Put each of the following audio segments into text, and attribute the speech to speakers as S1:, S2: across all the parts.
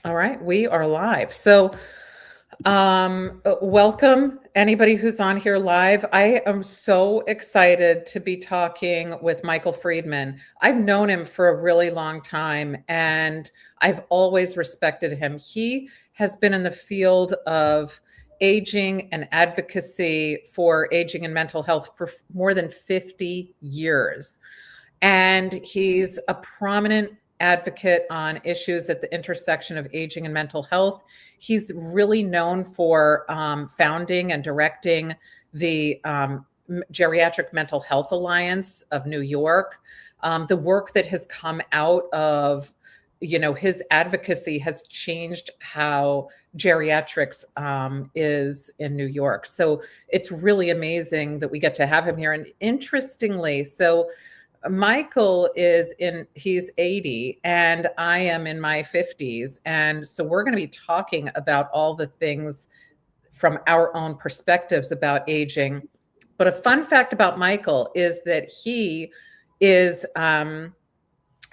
S1: All right, we are live. So, welcome anybody who's on here live. I am so excited to be talking with Michael Friedman. I've known him for a really long time and I've always respected him. He has been in the field of aging and advocacy for aging and mental health for more than 50 years. And he's a prominent advocate on issues at the intersection of aging and mental health. He's really known for founding and directing the Geriatric Mental Health Alliance of New York. The work that has come out of, his advocacy has changed how geriatrics is in New York. So it's really amazing that we get to have him here. And interestingly, so Michael he's 80 and I am in my 50s. And so we're going to be talking about all the things from our own perspectives about aging. But a fun fact about Michael is that he is a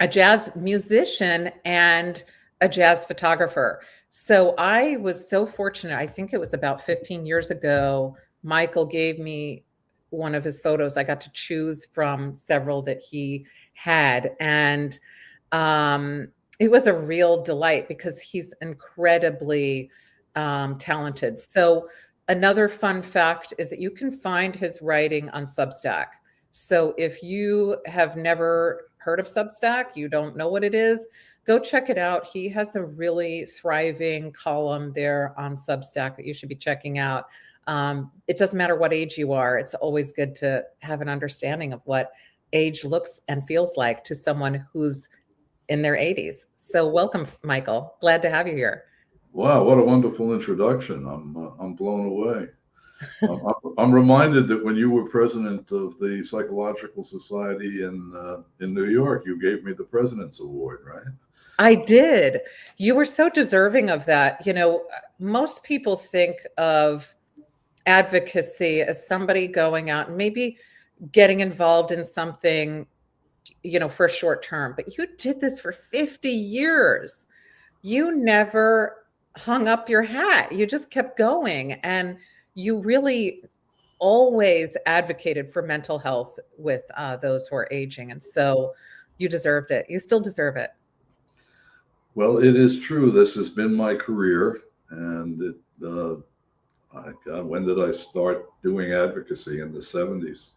S1: jazz musician and a jazz photographer. So I was so fortunate. I think it was about 15 years ago, Michael gave me one of his photos. I got to choose from several that he had. And it was a real delight because he's incredibly talented. So another fun fact is that you can find his writing on Substack. So if you have never heard of Substack, you don't know what it is, go check it out. He has a really thriving column there on Substack that you should be checking out. It doesn't matter what age you are. It's always good to have an understanding of what age looks and feels like to someone who's in their 80s. So welcome, Michael. Glad to have you here.
S2: Wow, what a wonderful introduction. I'm blown away. I'm reminded that when you were president of the Psychological Society in New York, you gave me the President's Award, right?
S1: I did. You were so deserving of that. Most people think of advocacy as somebody going out and maybe getting involved in something, for a short term, but you did this for 50 years. You never hung up your hat. You just kept going. And you really always advocated for mental health with those who are aging. And so you deserved it. You still deserve it.
S2: Well, it is true. This has been my career, and God, when did I start doing advocacy? In the 70s,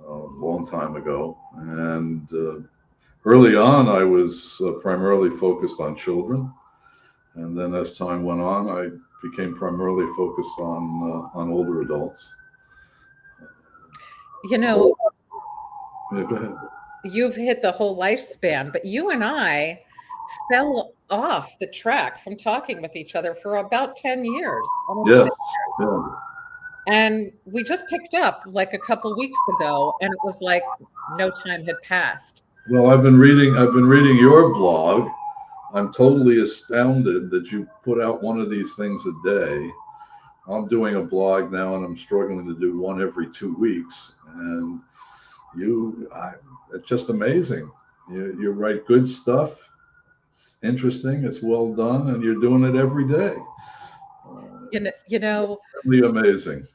S2: a long time ago. And early on, I was primarily focused on children. And then as time went on, I became primarily focused on older adults.
S1: You know,
S2: Yeah, go ahead.
S1: you've hit the whole lifespan, but you and I fell off the track from talking with each other for about 10 years, almost 10
S2: Yes,
S1: years.
S2: yeah.
S1: And we just picked up like a couple weeks ago, and it was like no time had passed.
S2: Well, I've been reading your blog. I'm totally astounded that you put out one of these things a day. I'm doing a blog now, and I'm struggling to do one every 2 weeks. And it's just amazing. You write good stuff. It's interesting. It's well done, and you're doing it every day.
S1: You know, you know,
S2: Really amazing.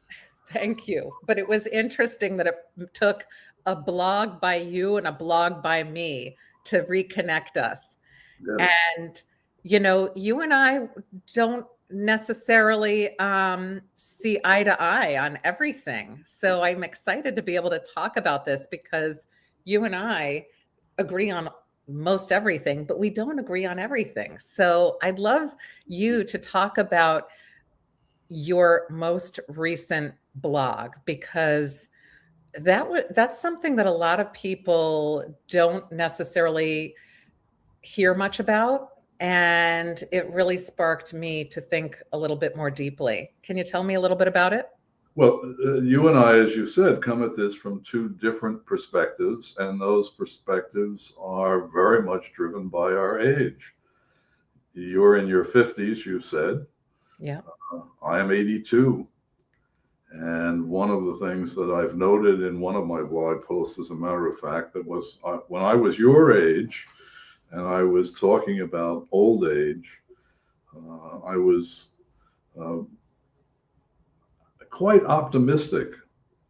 S1: Thank you. But it was interesting that it took a blog by you and a blog by me to reconnect us.
S2: Yes.
S1: And, you and I don't necessarily see eye to eye on everything. So I'm excited to be able to talk about this because you and I agree on most everything, but we don't agree on everything. So I'd love you to talk about your most recent blog because that's something that a lot of people don't necessarily hear much about, and it really sparked me to think a little bit more deeply. Can you tell me a little bit about it?
S2: Well, you and I, as you said, come at this from two different perspectives, and those perspectives are very much driven by our age. You're in your 50s, you said.
S1: Yeah.
S2: I am 82. And one of the things that I've noted in one of my blog posts, as a matter of fact, that was when I was your age and I was talking about old age, I was uh, quite optimistic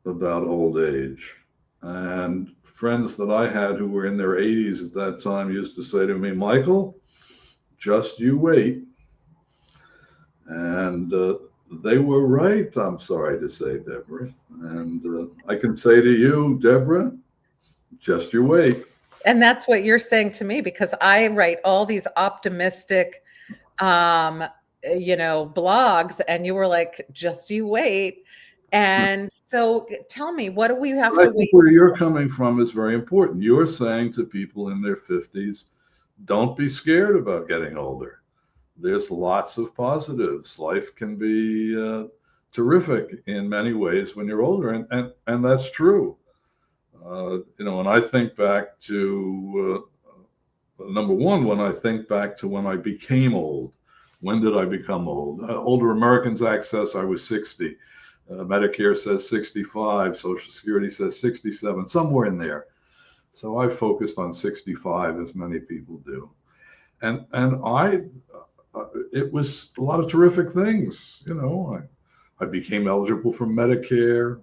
S2: about old age. And friends that I had who were in their 80s at that time used to say to me, Michael, just you wait. And they were right, I'm sorry to say, Deborah. And I can say to you, Deborah, just you wait.
S1: And that's what you're saying to me, because I write all these optimistic, um, blogs, and you were like, just you wait. And so tell me, what do we have
S2: But I
S1: to
S2: think
S1: wait
S2: where you're
S1: for?
S2: coming from is very important. You're saying to people in their 50s, don't be scared about getting older. There's lots of positives. Life can be terrific in many ways when you're older, and that's true. And I think back to number one, when I think back to when I became old. When did I become old? Older Americans access, I was 60. Medicare says 65. Social Security says 67, somewhere in there. So I focused on 65, as many people do. And it was a lot of terrific things. I became eligible for Medicare.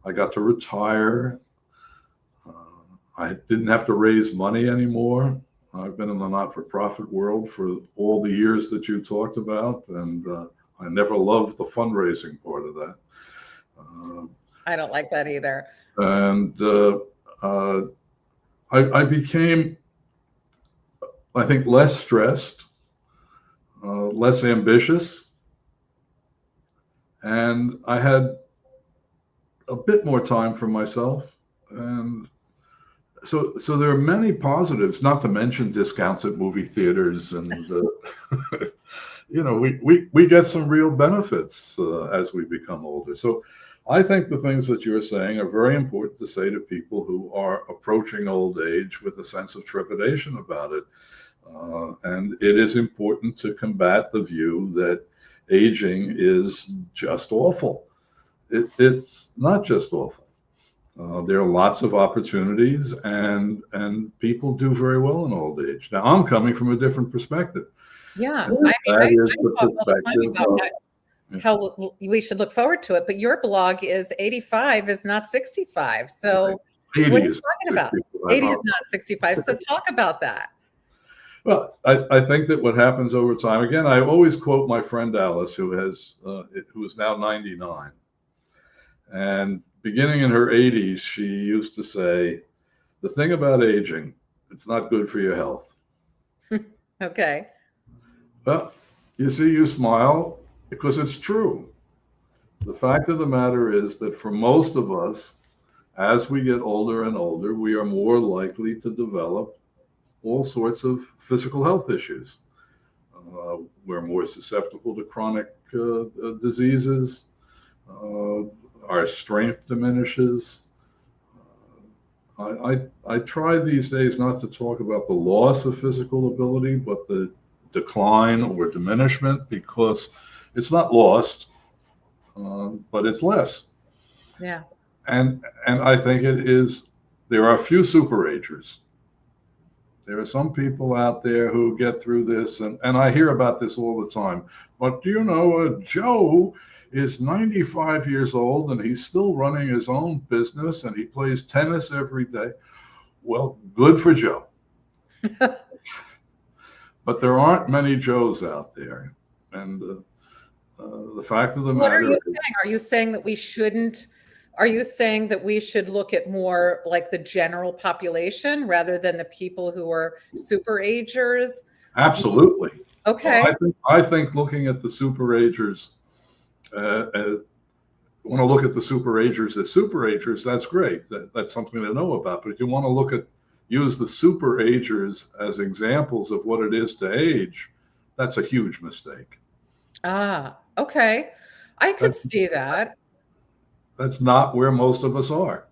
S2: I got to retire. I didn't have to raise money anymore. I've been in the not-for-profit world for all the years that you talked about, and I never loved the fundraising part of that.
S1: I don't like that either.
S2: And I became, I think, less stressed, less ambitious, and I had a bit more time for myself. And so there are many positives, not to mention discounts at movie theaters, and we get some real benefits as we become older. So I think the things that you're saying are very important to say to people who are approaching old age with a sense of trepidation about it. And it is important to combat the view that aging is just awful. It's not just awful. There are lots of opportunities, and people do very well in old age. Now, I'm coming from a different perspective.
S1: Yeah.
S2: And
S1: I mean,
S2: that is
S1: I
S2: the
S1: talk all the time
S2: perspective
S1: about
S2: of,
S1: how we should look forward to it, but your blog is 85 is not 65. So what
S2: 80
S1: are you
S2: is
S1: talking about?
S2: 65.
S1: 80 is not 65. So talk about that.
S2: Well, I think that what happens over time, again, I always quote my friend Alice, who is now 99. And beginning in her 80s, she used to say, the thing about aging, it's not good for your health.
S1: Okay.
S2: Well, you see, you smile because it's true. The fact of the matter is that for most of us, as we get older and older, we are more likely to develop all sorts of physical health issues. We're more susceptible to chronic diseases. Uh, our strength diminishes. I try these days not to talk about the loss of physical ability, but the decline or diminishment, because it's not lost, but it's less.
S1: Yeah.
S2: And I think it is. There are a few superagers. There are some people out there who get through this, and I hear about this all the time. But do you know, Joe is 95 years old and he's still running his own business and he plays tennis every day. Well, good for Joe. But there aren't many Joes out there. And the fact of the
S1: What are
S2: matter
S1: you
S2: is,
S1: saying? Are you saying that we shouldn't? Are you saying that we should look at more like the general population rather than the people who are super agers?
S2: absolutely.
S1: Okay.
S2: I think looking at the superagers, want to look at the superagers as superagers, that's great. That's something to know about. But if you want to use the superagers as examples of what it is to age, that's a huge mistake.
S1: Okay. I could
S2: That's,
S1: see that.
S2: that's not where most of us are.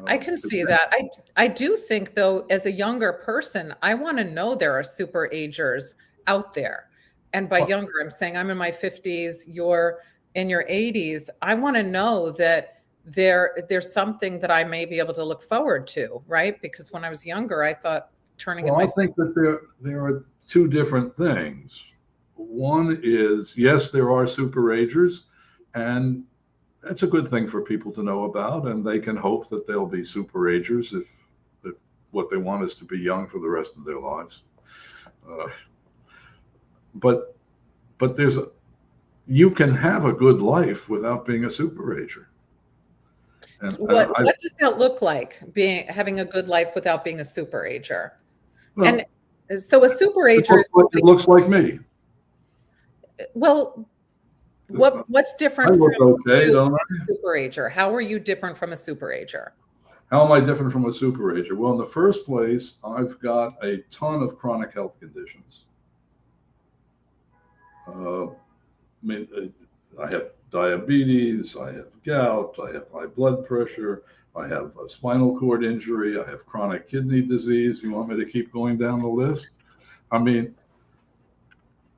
S1: I can see that. I do think though, as a younger person, I want to know there are super agers out there. And by younger, I'm saying I'm in my 50s, you're in your 80s. I want to know that there's something that I may be able to look forward to, right? Because when I was younger, I thought turning in
S2: Well, I
S1: my
S2: think that there are two different things. One is, yes, there are super agers, and that's a good thing for people to know about, and they can hope that they'll be super agers if what they want is to be young for the rest of their lives. Uh, but there's you can have a good life without being a super ager. And
S1: What does that look like, having a good life without being a super ager? And
S2: well,
S1: so a super ager is
S2: it looks like me.
S1: well, what's
S2: I
S1: different from
S2: look okay,
S1: you
S2: don't I?
S1: and a super ager? How are you different from a super ager?
S2: How am I different from a super ager? Well, in the first place, I've got a ton of chronic health conditions. I mean, I have diabetes, I have gout, I have high blood pressure, I have a spinal cord injury, I have chronic kidney disease. You want me to keep going down the list? I mean,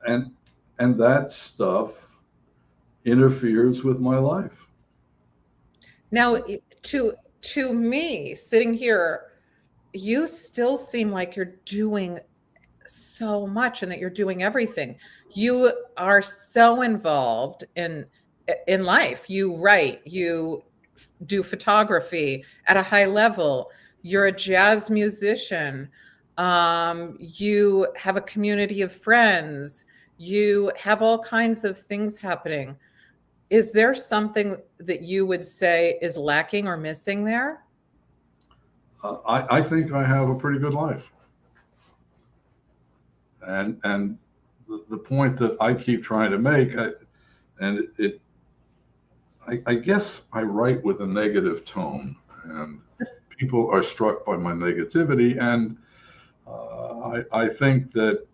S2: and that stuff interferes with my life.
S1: Now, to me, sitting here, you still seem like you're doing so much and that you're doing everything. You are so involved in life. You write, you do photography at a high level. You're a jazz musician. You have a community of friends. You have all kinds of things happening. Is there something that you would say is lacking or missing there?
S2: I think I have a pretty good life. And the point that I keep trying to make, and I guess I write with a negative tone, and people are struck by my negativity. And I think that,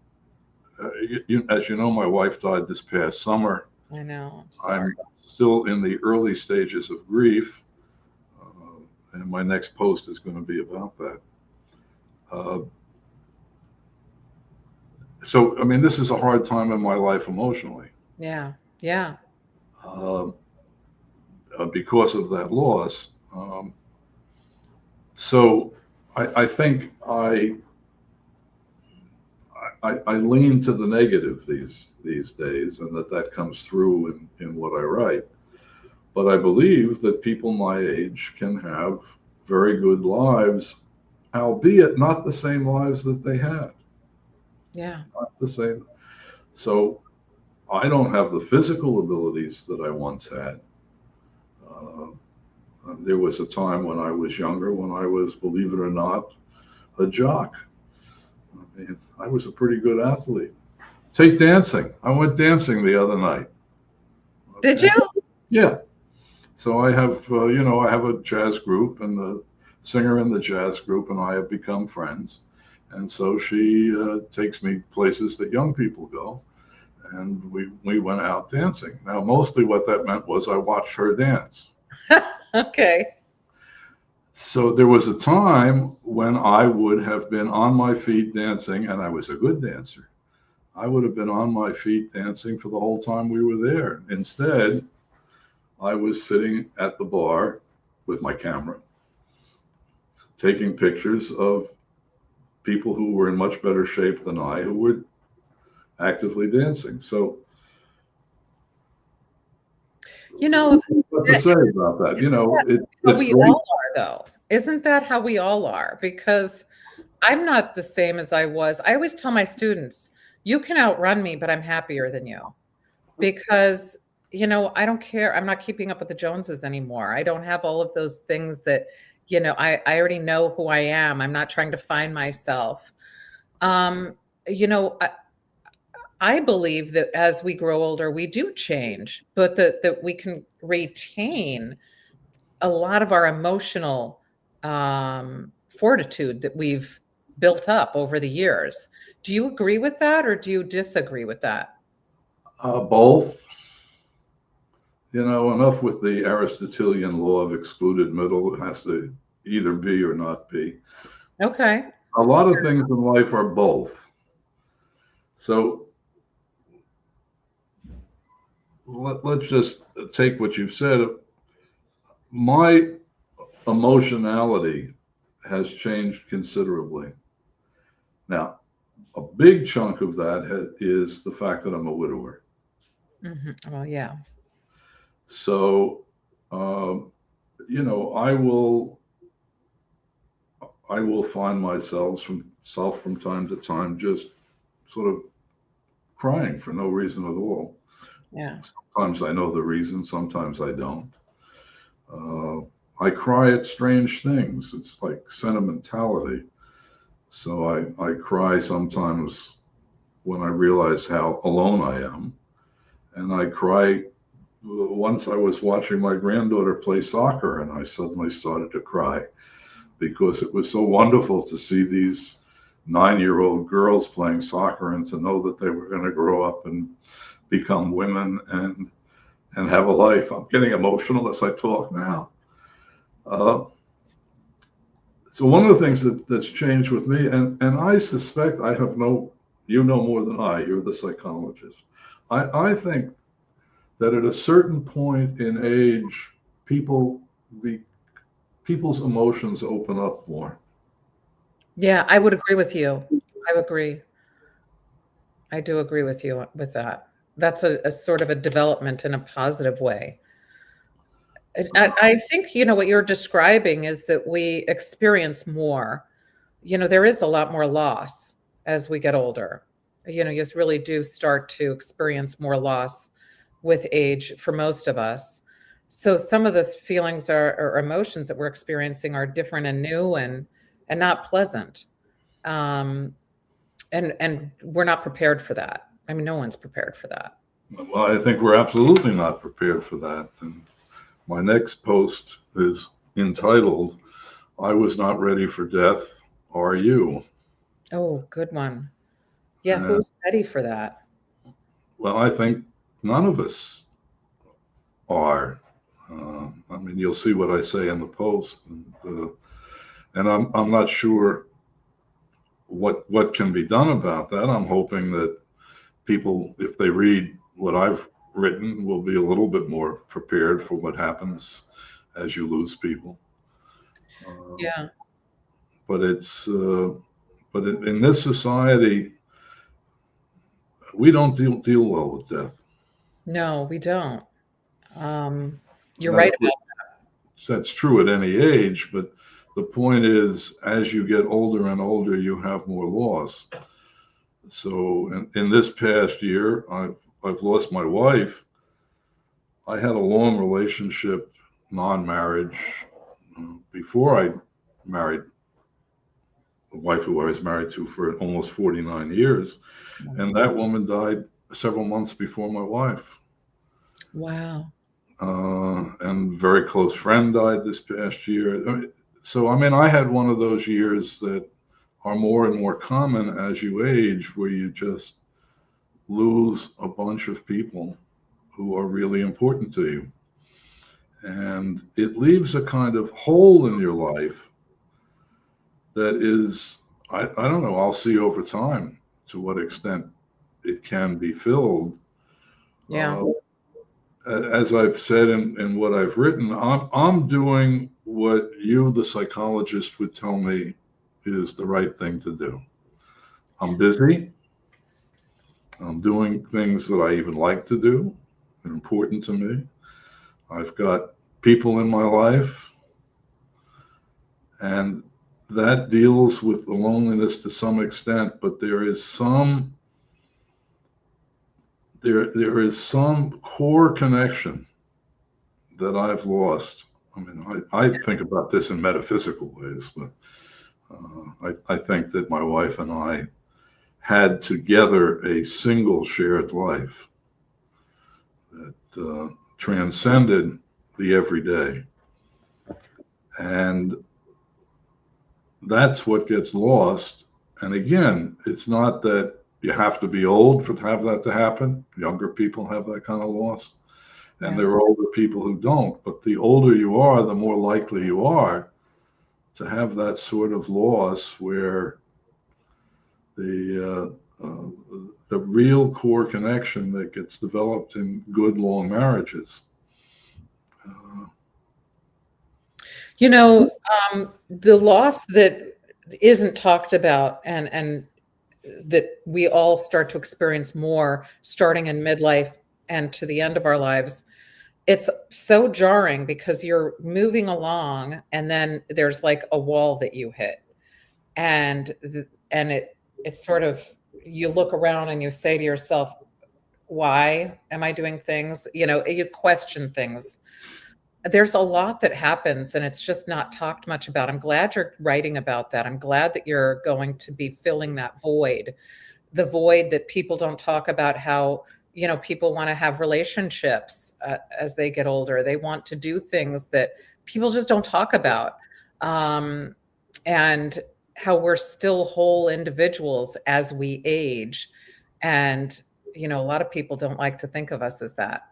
S2: as you know, my wife died this past summer.
S1: I know. I'm sorry.
S2: I'm still in the early stages of grief, and my next post is going to be about that. Uh, so, I mean, this is a hard time in my life emotionally.
S1: Yeah. Yeah.
S2: Uh, because of that loss. So I think I lean to the negative these days, and that comes through in what I write. But I believe that people my age can have very good lives, albeit not the same lives that they had.
S1: Yeah.
S2: Not the same. So I don't have the physical abilities that I once had. Uh, there was a time when I was younger, when I was, believe it or not, a jock. I mean, I was a pretty good athlete. Take dancing. I went dancing the other night.
S1: Did
S2: Okay.
S1: you?
S2: Yeah. So I have, I have a jazz group, and the singer in the jazz group and I have become friends. And so she takes me places that young people go, and we went out dancing. Now, mostly what that meant was I watched her dance.
S1: Okay.
S2: So there was a time when I would have been on my feet dancing, and I was a good dancer. I would have been on my feet dancing for the whole time we were there. Instead, I was sitting at the bar with my camera, taking pictures of people who were in much better shape than I, who were actively dancing. So, what to say about that? It's
S1: we
S2: great.
S1: all are, though. Isn't that how we all are? Because I'm not the same as I was. I always tell my students, you can outrun me, but I'm happier than you. Because, I don't care. I'm not keeping up with the Joneses anymore. I don't have all of those things that, I already know who I am. I'm not trying to find myself. Um, you know, I, I believe that as we grow older, we do change, but that we can retain a lot of our emotional fortitude that we've built up over the years. Do you agree with that, or do you disagree with that?
S2: Both. Enough with the Aristotelian law of excluded middle. It has to either be or not be.
S1: Okay.
S2: A lot of things in life are both. So let's just take what you've said. My emotionality has changed considerably. Now, a big chunk of that is the fact that I'm a widower.
S1: Well, yeah.
S2: So, um, I will find myself from time to time just sort of crying for no reason at all.
S1: Yeah.
S2: Sometimes I know the reason, sometimes I don't. Uh, I cry at strange things. It's like sentimentality. So I cry sometimes when I realize how alone I am. And I cry once I was watching my granddaughter play soccer and I suddenly started to cry because it was so wonderful to see these 9-year-old girls playing soccer and to know that they were going to grow up and become women and have a life. I'm getting emotional as I talk now. Uh, so one of the things that's changed with me, and I suspect I have no, you know more than I, you're the psychologist. I think that at a certain point in age, people be, people's emotions open up more.
S1: Yeah, I would agree with you. I agree. I do agree with you with that. That's a sort of a development in a positive way. I think, what you're describing is that we experience more. There is a lot more loss as we get older. You just really do start to experience more loss with age for most of us. So some of the feelings or emotions that we're experiencing are different and new and not pleasant. Um, and we're not prepared for that. I mean, no one's prepared for that.
S2: Well, I think we're absolutely not prepared for that. And my next post is entitled, I Was Not Ready for Death, Are You?
S1: Oh, good one. Yeah,
S2: And
S1: who's ready for that?
S2: well, I think none of us are. I mean, you'll see what I say in the post, and I'm not sure what can be done about that. I'm hoping that people, if they read what I've written, will be a little bit more prepared for what happens as you lose people. Uh,
S1: Yeah.
S2: but in this society, we don't deal well with death.
S1: No, we don't. You're
S2: Now,
S1: right
S2: of course,
S1: about.
S2: that's true at any age, but the point is, as you get older and older, you have more loss. So, in this past year, I've lost my wife. I had a long relationship, non-marriage, before I married the wife who I was married to for almost 49 years, and that woman died several months before my wife.
S1: Wow.
S2: And a very close friend died this past year. So, I mean, I had one of those years that are more and more common as you age, where you just lose a bunch of people who are really important to you. And it leaves a kind of hole in your life that is, I don't know, I'll see over time to what extent it can be filled.
S1: Yeah.
S2: Uh, as I've said in what I've written, I'm doing what you, the psychologist, would tell me is the right thing to do. I'm busy. I'm doing things that I even like to do, and important to me. I've got people in my life, and that deals with the loneliness to some extent. But there is some core connection that I've lost. I mean, I think about this in metaphysical ways, but I think that my wife and I had together a single shared life that transcended the everyday. And that's what gets lost. And again, it's not that you have to be old to have that to happen. Younger people have that kind of loss. And
S1: Yeah.
S2: there are older people who don't. But the older you are, the more likely you are to have that sort of loss where the the real core connection that gets developed in good long marriages. Uh,
S1: You know, the loss that isn't talked about and that we all start to experience more starting in midlife and to the end of our lives. It's so jarring because you're moving along and then there's like a wall that you hit. And it's sort of, you look around and you say to yourself, why am I doing things? You question things. There's a lot that happens and it's just not talked much about. I'm glad you're writing about that. I'm glad that you're going to be filling that void, the void that people don't talk about. How, people want to have relationships as they get older. They want to do things that people just don't talk about. And how we're still whole individuals as we age. And, a lot of people don't like to think of us as that.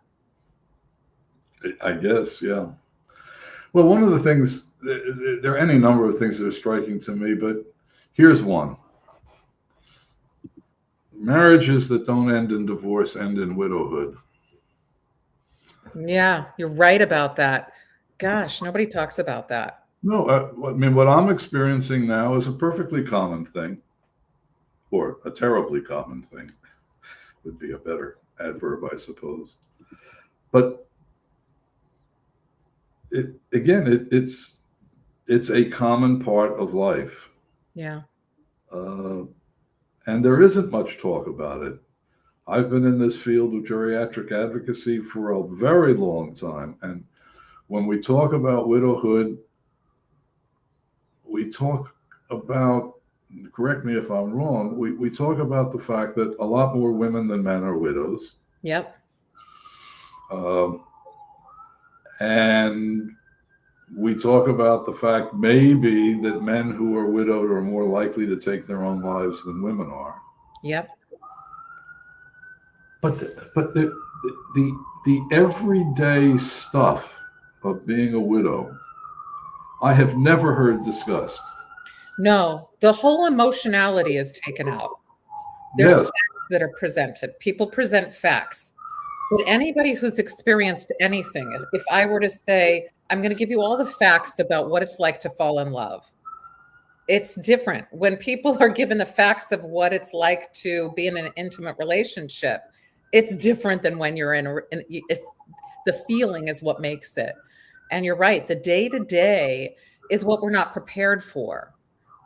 S2: I guess, yeah. Well, one of the things, there are any number of things that are striking to me, but here's one. Marriages that don't end in divorce end in widowhood.
S1: Yeah, you're right about that. Gosh, nobody talks about that.
S2: No, I mean, what I'm experiencing now is a perfectly common thing, or a terribly common thing would be a better adverb, I suppose. But it's a common part of life.
S1: Yeah.
S2: And there isn't much talk about it. I've been in this field of geriatric advocacy for a very long time. And when we talk about widowhood, we talk about, correct me if I'm wrong, we talk about the fact that a lot more women than men are widows.
S1: Yep.
S2: And we talk about the fact maybe that men who are widowed are more likely to take their own lives than women are.
S1: Yep.
S2: But the everyday stuff of being a widow, I have never heard discussed.
S1: No, the whole emotionality is taken out. There's
S2: Yes.
S1: facts that are presented. People present facts. But anybody who's experienced anything, if I were to say, I'm going to give you all the facts about what it's like to fall in love, it's different. When people are given the facts of what it's like to be in an intimate relationship, it's different than when you're it's, the feeling is what makes it. And you're right. The day to day is what we're not prepared for.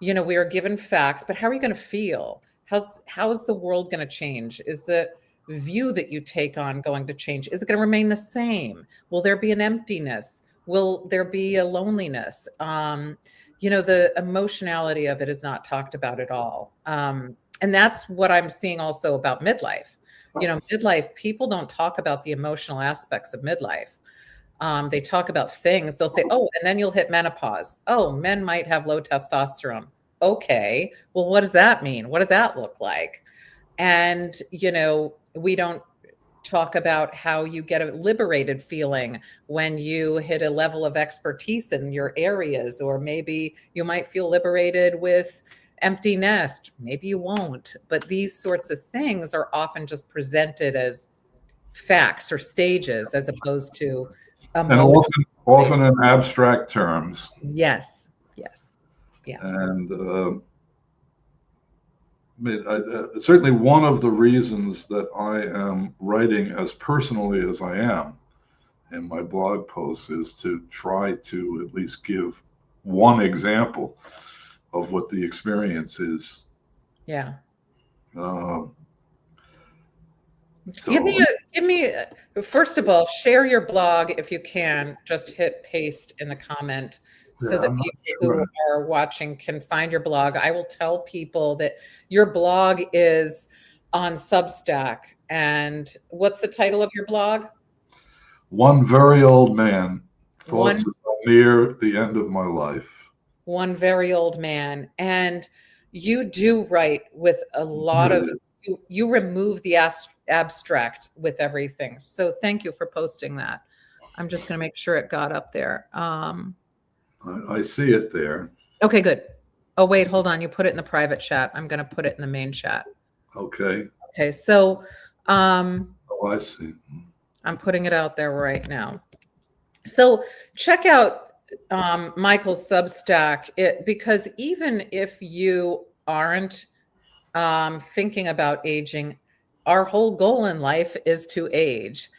S1: We are given facts, but how are you going to feel? How's the world going to change? Is the view that you take on going to change? Is it going to remain the same? Will there be an emptiness? Will there be a loneliness? The emotionality of it is not talked about at all. And that's what I'm seeing also about midlife. Midlife, people don't talk about the emotional aspects of midlife. They talk about things. They'll say, oh, and then you'll hit menopause. Oh, men might have low testosterone. Okay. Well, what does that mean? What does that look like? And, we don't talk about how you get a liberated feeling when you hit a level of expertise in your areas, or maybe you might feel liberated with empty nest. Maybe you won't. But these sorts of things are often just presented as facts or stages as opposed to
S2: And
S1: emotion.
S2: often in abstract terms.
S1: Yes. Yes. Yeah.
S2: And certainly one of the reasons that I am writing as personally as I am in my blog posts is to try to at least give one example of what the experience is.
S1: Yeah.
S2: So
S1: Give me first of all, share your blog if you can. Just hit paste in the comment so
S2: yeah,
S1: that
S2: I'm not
S1: people
S2: sure.
S1: who are watching can find your blog. I will tell people that your blog is on Substack. And what's the title of your blog?
S2: One very old man, thoughts
S1: One
S2: near the end of my life.
S1: One very old man. And you do write with a lot of you remove the abstract with everything. So thank you for posting that. I'm just going to make sure it got up there.
S2: I see it there.
S1: Okay, good. Oh, wait, hold on. You put it in the private chat. I'm going to put it in the main chat.
S2: Okay.
S1: Okay, so
S2: Oh, I see.
S1: I'm putting it out there right now. So check out Michael's Substack, because even if you aren't thinking about aging, our whole goal in life is to age,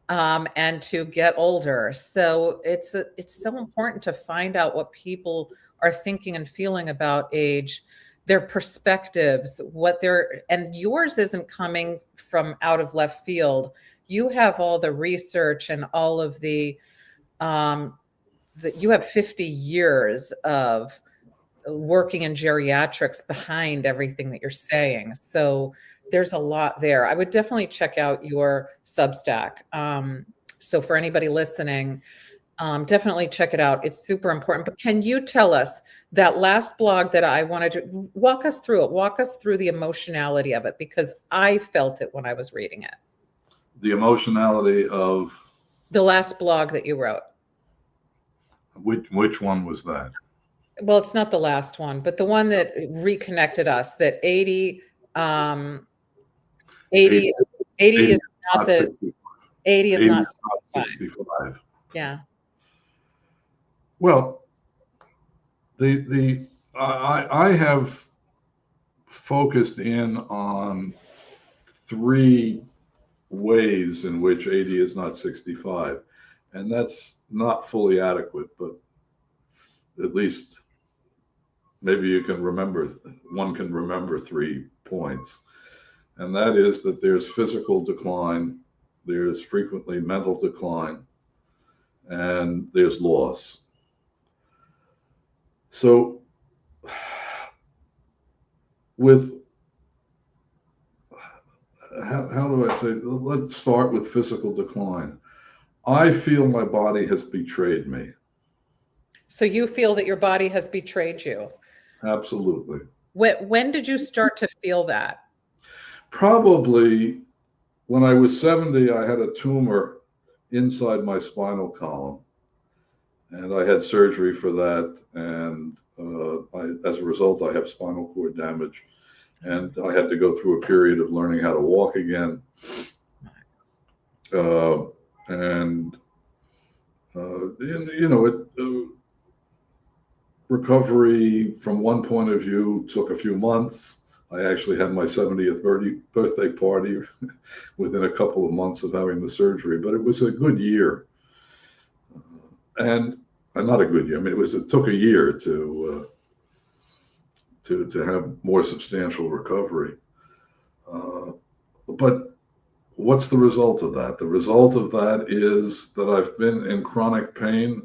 S1: and to get older. So it's so important to find out what people are thinking and feeling about age, their perspectives, what their and yours isn't coming from out of left field. You have all the research and all of um, you have 50 years of working in geriatrics behind everything that you're saying. So there's a lot there. I would definitely check out your Substack. So for anybody listening, definitely check it out. It's super important. But can you tell us that last blog that I wanted to walk us through it? Walk us through the emotionality of it, because I felt it when I was reading it.
S2: The emotionality of
S1: The last blog that you wrote.
S2: which one was that?
S1: Well, it's not the last one, but the one that reconnected us, that 80, 80, 80 is not
S2: not
S1: the
S2: 60,
S1: 80 is
S2: 80
S1: not
S2: is not
S1: 65.
S2: 65.
S1: Yeah.
S2: Well, the I have focused in on three ways in which 80 is not 65, and that's not fully adequate, but at least maybe you can remember, one can remember 3 points. And that is that there's physical decline, there's frequently mental decline, and there's loss. So with, how do I say, let's start with physical decline. I feel my body has betrayed me.
S1: So you feel that your body has betrayed you.
S2: Absolutely.
S1: When did you start to feel that?
S2: Probably when I was 70, I had a tumor inside my spinal column, and I had surgery for that. And as a result, I have spinal cord damage, and I had to go through a period of learning how to walk again. Uh, and you know, recovery from one point of view took a few months. I actually had my 70th birthday party within a couple of months of having the surgery, but it was a good year. And not a good year. I mean, it took a year to have more substantial recovery. But what's the result of that? The result of that is that I've been in chronic pain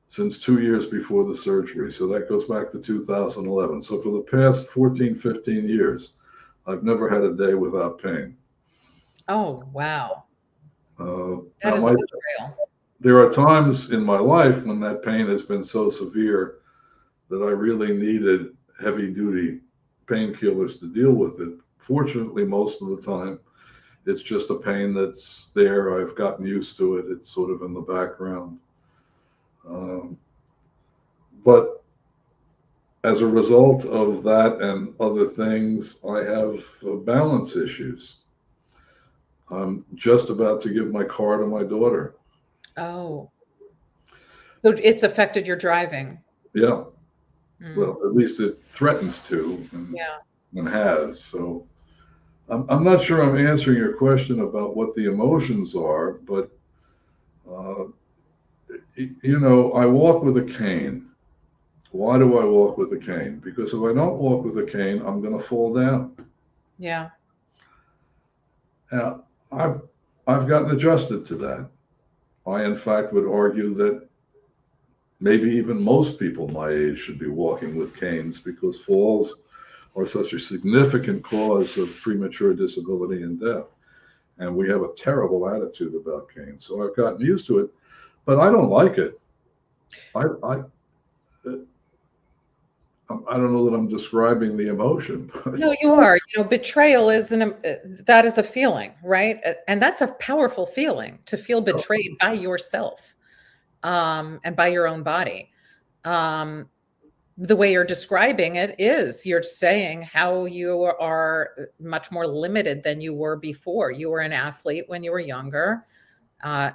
S2: since 2 years before the surgery. So that goes back to 2011. So for the past 14, 15 years, I've never had a day without pain.
S1: Oh, wow. That
S2: Now,
S1: is a betrayal.
S2: there are times in my life when that pain has been so severe that I really needed heavy duty painkillers to deal with it. Fortunately, most of the time, it's just a pain that's there. I've gotten used to it. It's sort of in the background. But as a result of that and other things, I have balance issues. I'm just about to give my car to my daughter.
S1: Oh, so it's affected your driving.
S2: Yeah.
S1: Mm,
S2: Well, at least it threatens to,
S1: yeah.
S2: and has. So I'm not sure I'm answering your question about what the emotions are, but uh, I walk with a cane. Why do I walk with a cane? Because if I don't walk with a cane, I'm going to fall down.
S1: Yeah.
S2: Now, I've gotten adjusted to that. I, in fact, would argue that maybe even most people my age should be walking with canes because falls are such a significant cause of premature disability and death. And we have a terrible attitude about canes. So I've gotten used to it, but I don't like it. I don't know that I'm describing the emotion. But
S1: No, you are. Betrayal that is a feeling, right? And that's a powerful feeling, to feel betrayed by yourself, and by your own body. The way you're describing it is you're saying how you are much more limited than you were before. You were an athlete when you were younger.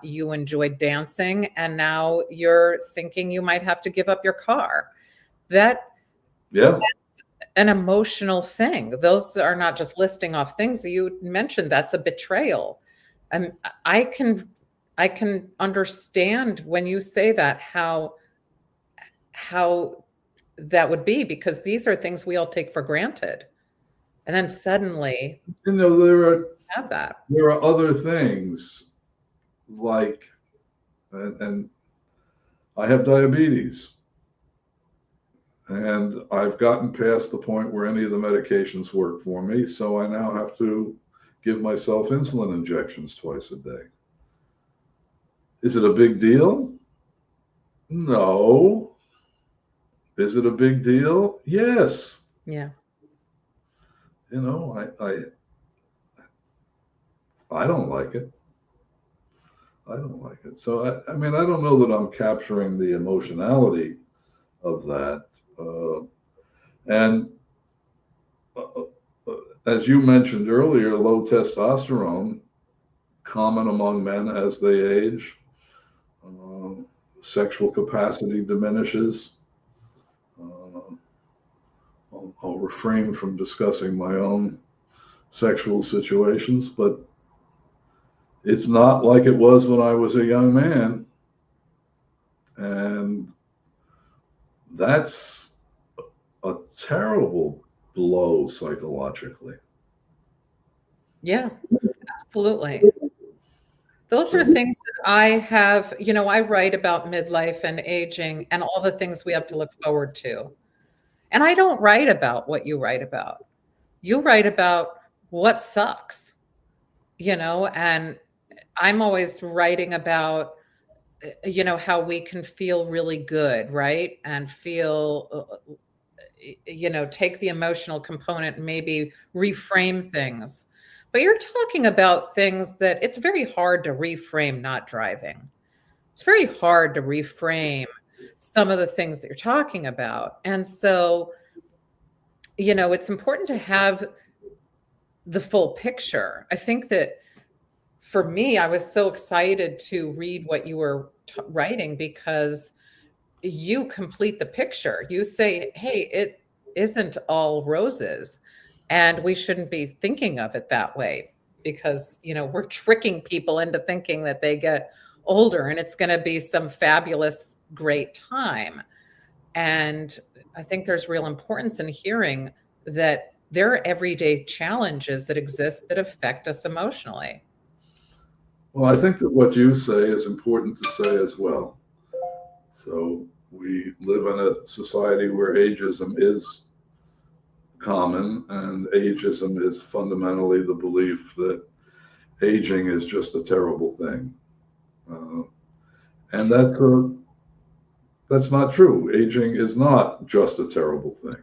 S1: You enjoyed dancing, and now you're thinking you might have to give up your car. That
S2: yeah,
S1: an emotional thing. Those are not just listing off things that you mentioned. That's a betrayal. And I can understand when you say that how that would be, because these are things we all take for granted. And then suddenly
S2: You know,
S1: have that.
S2: there are other things like, and I have diabetes, and I've gotten past the point where any of the medications work for me, so I now have to give myself insulin injections twice a day. Is it a big deal? No. Is it a big deal? Yes.
S1: Yeah.
S2: You know, I don't like it. I don't like it. So I mean, I don't know that I'm capturing the emotionality of that. And uh, as you mentioned earlier, low testosterone, common among men as they age. Uh, Sexual capacity diminishes. I'll refrain from discussing my own sexual situations, but it's not like it was when I was a young man. And that's a terrible blow psychologically.
S1: Yeah, absolutely. Those are
S2: So,
S1: things that I have, I write about midlife and aging and all the things we have to look forward to. And I don't write about what you write about. You write about what sucks, and I'm always writing about, how we can feel really good, right? And feel, take the emotional component and maybe reframe things. But you're talking about things that it's very hard to reframe not driving. It's very hard to reframe some of the things that you're talking about. And so, it's important to have the full picture. I think that for me, I was so excited to read what you were writing, because you complete the picture. You say, hey, it isn't all roses, and we shouldn't be thinking of it that way, because, we're tricking people into thinking that they get older and it's going to be some fabulous, great time. And I think there's real importance in hearing that there are everyday challenges that exist that affect us emotionally.
S2: well, I think that what you say is important to say as well. So we live in a society where ageism is common, and ageism is fundamentally the belief that aging is just a terrible thing. Uh, and that's not true. Aging is not just a terrible thing.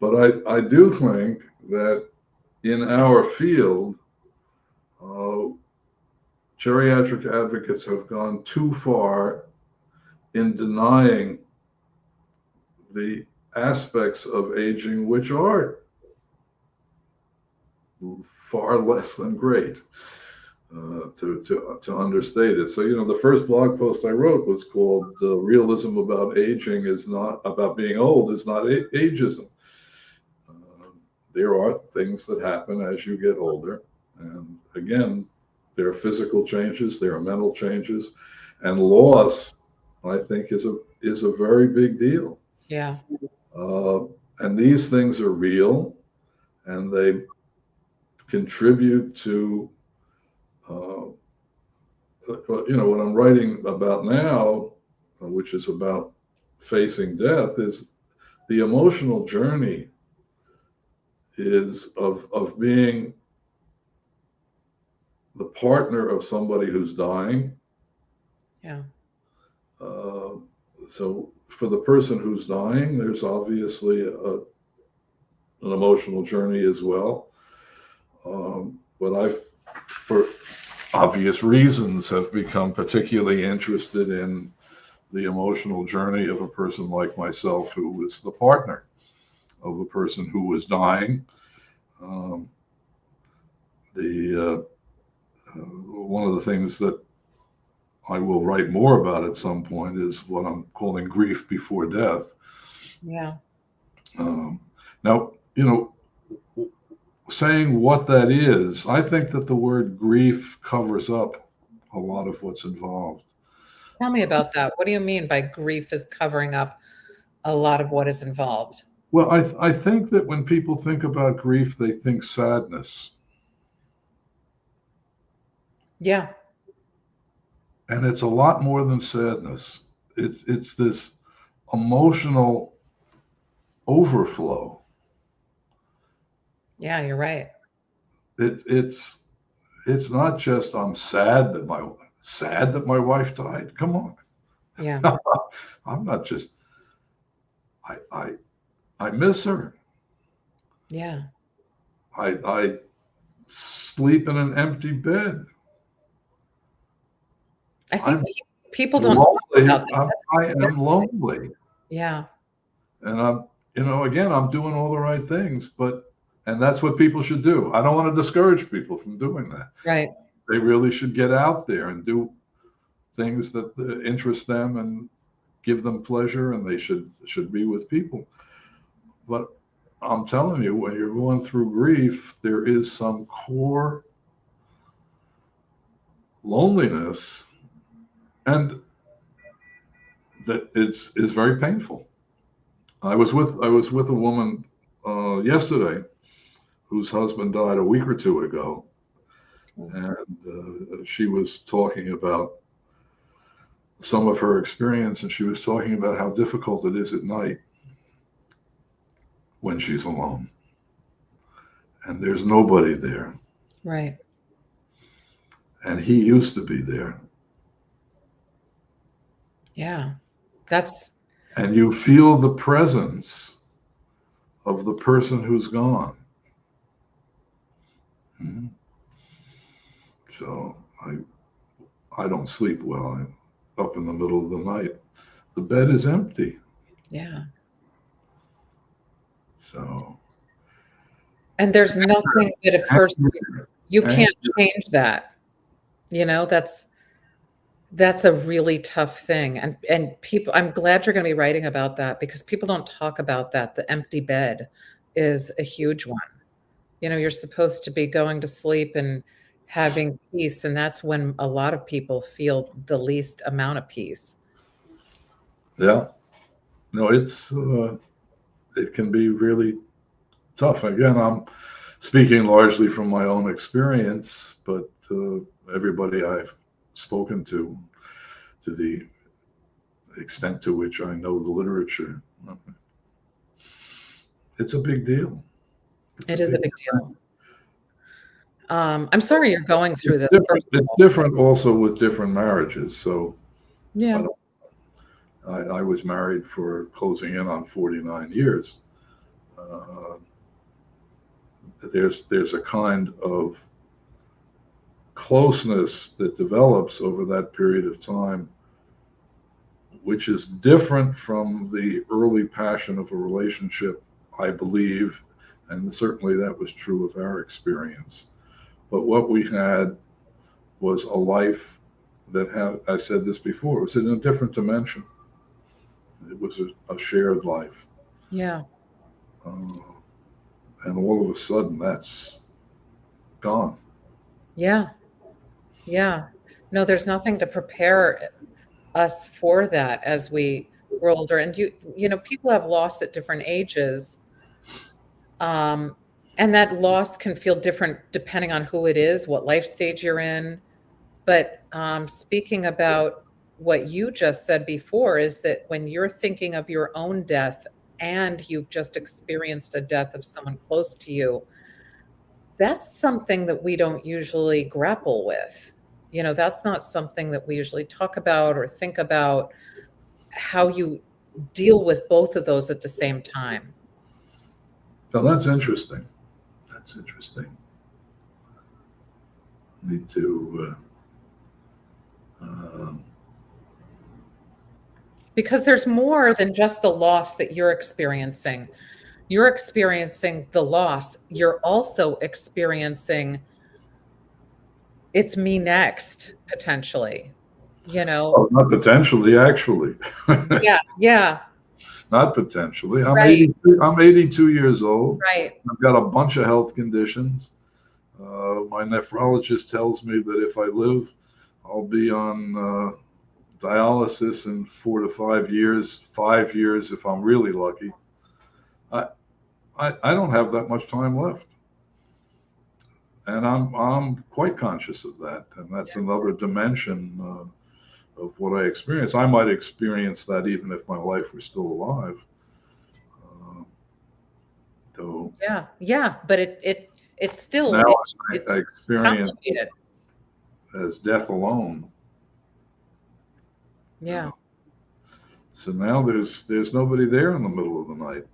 S2: But I do think that in our field, uh, geriatric advocates have gone too far in denying the aspects of aging which are far less than great, to understate it. So, the first blog post I wrote was called Realism About Aging is Not About Being Old, is Not Ageism. There are things that happen as you get older. And again, there are physical changes, there are mental changes, and loss, I think, is a very big deal.
S1: Yeah.
S2: Uh, and these things are real, and they contribute to, uh, what I'm writing about now, which is about facing death, is the emotional journey is of being the partner of somebody who's dying.
S1: Yeah.
S2: Uh, so for the person who's dying, there's obviously an emotional journey as well. But I've, for obvious reasons, have become particularly interested in the emotional journey of a person like myself, who was the partner of a person who was dying. Um, the One of the things that I will write more about at some point is what I'm calling grief before death.
S1: Yeah.
S2: Um, Now, saying what that is, I think that the word grief covers up a lot of what's involved.
S1: Tell me about that. What do you mean by grief is covering up a lot of what is involved?
S2: Well, I think that when people think about grief, they think sadness.
S1: Yeah.
S2: And it's a lot more than sadness. It's this emotional overflow.
S1: Yeah, you're right.
S2: It's not just I'm sad that my wife died. Come on.
S1: Yeah.
S2: I'm not just I I I miss her.
S1: Yeah.
S2: I sleep in an empty bed.
S1: I think
S2: I'm
S1: people don't talk
S2: lonely.
S1: about that.
S2: I am lonely.
S1: Yeah.
S2: And again, I'm doing all the right things, and that's what people should do. I don't want to discourage people from doing that.
S1: Right.
S2: They really should get out there and do things that interest them and give them pleasure, and they should be with people. But I'm telling you, when you're going through grief, there is some core loneliness, and that is very painful. I was with a woman yesterday whose husband died a week or two ago, and she was talking about some of her experience, and she was talking about how difficult it is at night when she's alone and there's nobody there,
S1: Right.
S2: and he used to be there,
S1: Yeah. That's
S2: and you feel the presence of the person who's gone. Mhm. So I don't sleep well. I'm up in the middle of the night. The bed is empty.
S1: yeah.
S2: So
S1: And there's nothing that a person you
S2: and
S1: can't change that. You know, that's a really tough thing. And people I'm glad you're going to be writing about that because people don't talk about that. The empty bed is a huge one. You know, you're supposed to be going to sleep and having peace, and that's when a lot of people feel the least amount of peace.
S2: yeah, no, it can be really tough. Again, I'm speaking largely from my own experience, but everybody I've spoken to the extent to which I know the literature, it's a big deal. It's a
S1: It is a
S2: big
S1: big deal. I'm sorry you're going through this, first of
S2: It's
S1: all.
S2: different also with different marriages. So I
S1: Yeah.
S2: don't. I was married for closing in on 49 years. Uh, there's a kind of closeness that develops over that period of time, which is different from the early passion of a relationship, I believe, and certainly that was true of our experience. But what we had was a life that had, I said this before, it was in a different dimension. It was a shared life.
S1: Yeah.
S2: Uh, and all of a sudden, that's gone.
S1: Yeah. Yeah. No, there's nothing to prepare us for that as we grow older. And you know, people have lost at different ages. Um, and that loss can feel different depending on who it is, what life stage you're in. But speaking about what you just said before, is that when you're thinking of your own death and you've just experienced a death of someone close to you, that's something that we don't usually grapple with. You know, that's not something that we usually talk about or think about how you deal with both of those at the same time.
S2: So that's interesting. That's interesting. Need to. Uh,
S1: Because there's more than just the loss that you're experiencing. You're experiencing the loss. You're also experiencing it's me next, potentially, you know?
S2: not potentially, actually.
S1: Yeah, yeah.
S2: not potentially. I'm
S1: Right,
S2: 82. I'm 82 years old.
S1: right.
S2: I've got a bunch of health conditions. My nephrologist tells me that if I live, I'll be on dialysis in 4 to 5 years. 5 years if I'm really lucky. I, I don't have that much time left, and I'm quite conscious of that, and that's another dimension of what I experience. I might experience that even if my wife were still alive. Uh, though
S1: Yeah, yeah, but it's still
S2: now I
S1: it's
S2: experience it
S1: complicated.
S2: as death alone. You
S1: Yeah.
S2: know? So now there's nobody there in the middle of the night.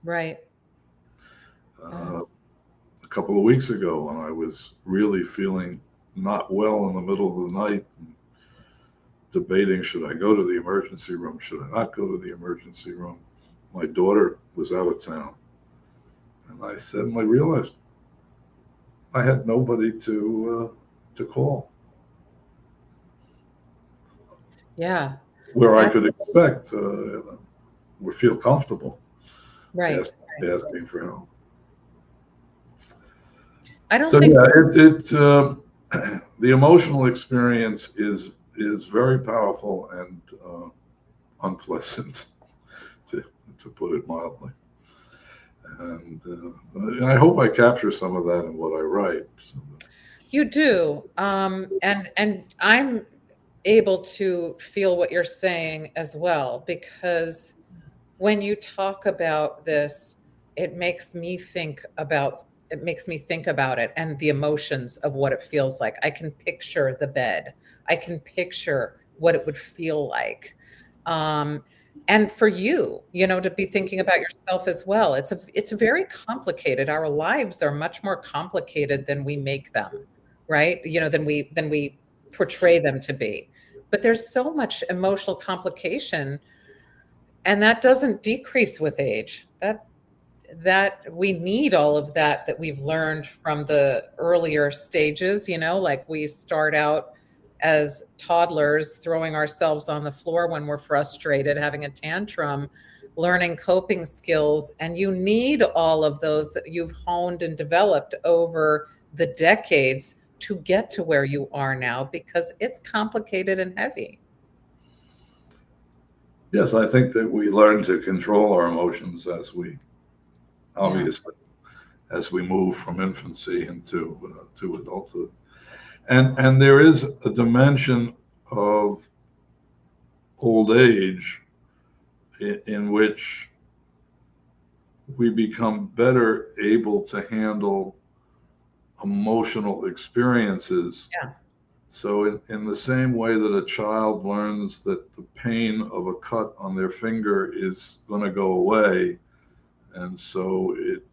S1: Right. Oh,
S2: Uh, a couple of weeks ago, when I was really feeling not well in the middle of the night, debating should I go to the emergency room, should I not go to the emergency room. My daughter was out of town, and I suddenly realized I had nobody to call
S1: yeah.
S2: where I
S1: That's
S2: could expect or feel comfortable
S1: right.
S2: ask, asking for help.
S1: I don't
S2: So
S1: think
S2: yeah, the emotional experience is very powerful and unpleasant, to to put it mildly. And I hope I capture some of that in what I write. So,
S1: you do. And I'm able to feel what you're saying as well, because when you talk about this, it makes me think about it and the emotions of what it feels like. I can picture the bed. I can picture what it would feel like. Um, and for you, to be thinking about yourself as well. It's very complicated. Our lives are much more complicated than we make them, right? Than we portray them to be. But there's so much emotional complication, and that doesn't decrease with age. That we need all of that we've learned from the earlier stages, like we start out as toddlers throwing ourselves on the floor when we're frustrated, having a tantrum, learning coping skills, and you need all of those that you've honed and developed over the decades to get to where you are now, because it's complicated and heavy.
S2: yes, I think that we learn to control our emotions as we
S1: Yeah.
S2: obviously as we move from infancy into to adulthood, and there is a dimension of old age in which we become better able to handle emotional experiences.
S1: Yeah.
S2: So, in the same way that a child learns that the pain of a cut on their finger is going to go away, and so it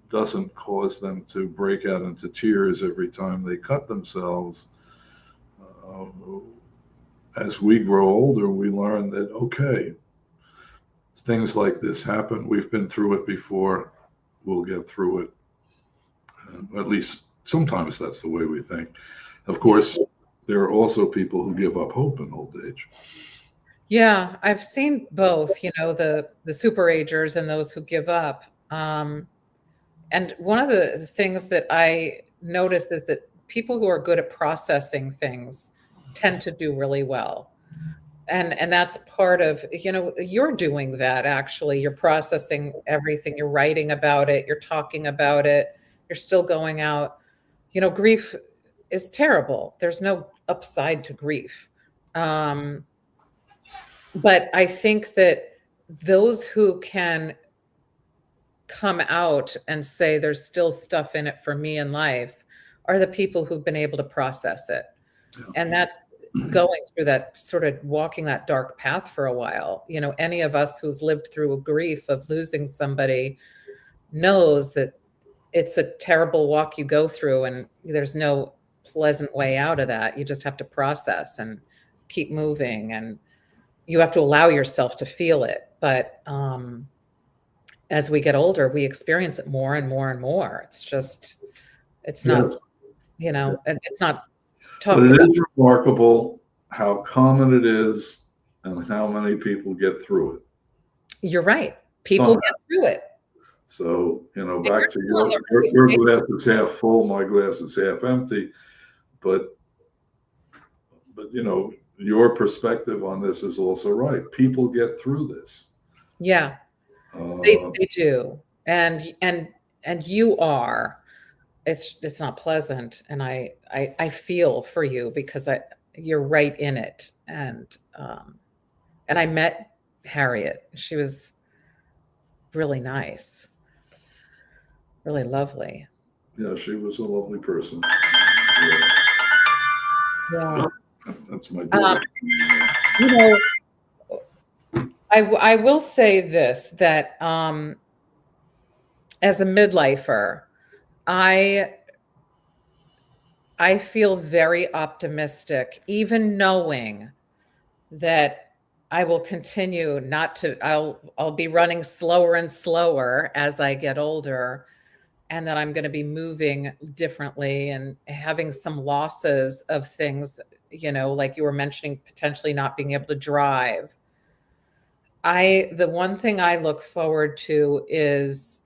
S2: doesn't cause them to break out into tears every time they cut themselves, uh, as we grow older, we learn that, okay, things like this happen. We've been through it before. We'll get through it. At least sometimes that's the way we think. Of
S1: Yeah.
S2: course, there are also people who give up hope in old age.
S1: Yeah, I've seen both, the super agers and those who give up. And one of the things that I notice is that people who are good at processing things tend to do really well. And that's part of, you're doing that actually. You're processing everything, you're writing about it, you're talking about it, you're still going out. Grief is terrible. There's no upside to grief. Um, but I think that those who can come out and say there's still stuff in it for me in life are the people who've been able to process it. And that's going through that sort of walking that dark path for a while. Any of us who's lived through a grief of losing somebody knows that it's a terrible walk you go through, and there's no pleasant way out of that. You just have to process and keep moving, and you have to allow yourself to feel it. But as we get older, we experience it more and more and more. It's not,
S2: Yes.
S1: it's not
S2: But
S1: talked
S2: it
S1: about.
S2: is remarkable how common it is and how many people get through it.
S1: You're right. People
S2: somehow.
S1: get through it.
S2: So,
S1: And you're
S2: back to
S1: still in the early
S2: your
S1: stage.
S2: glass is half full, my glass is half empty. But, your perspective on this is also right. People get through this.
S1: Yeah,
S2: Uh,
S1: they do. And you are. It's not pleasant, and I feel for you because you're right in it. And I met Harriet. She was really nice, really lovely.
S2: yeah, she was a lovely person.
S1: Yeah.
S2: Yeah, that's my
S1: Um,
S2: daughter.
S1: you know, I will say this, that as a midlifer, I I feel very optimistic, even knowing that I will continue not to I'll be running slower and slower as I get older, and that I'm gonna be moving differently and having some losses of things, like you were mentioning, potentially not being able to drive. The one thing I look forward to is,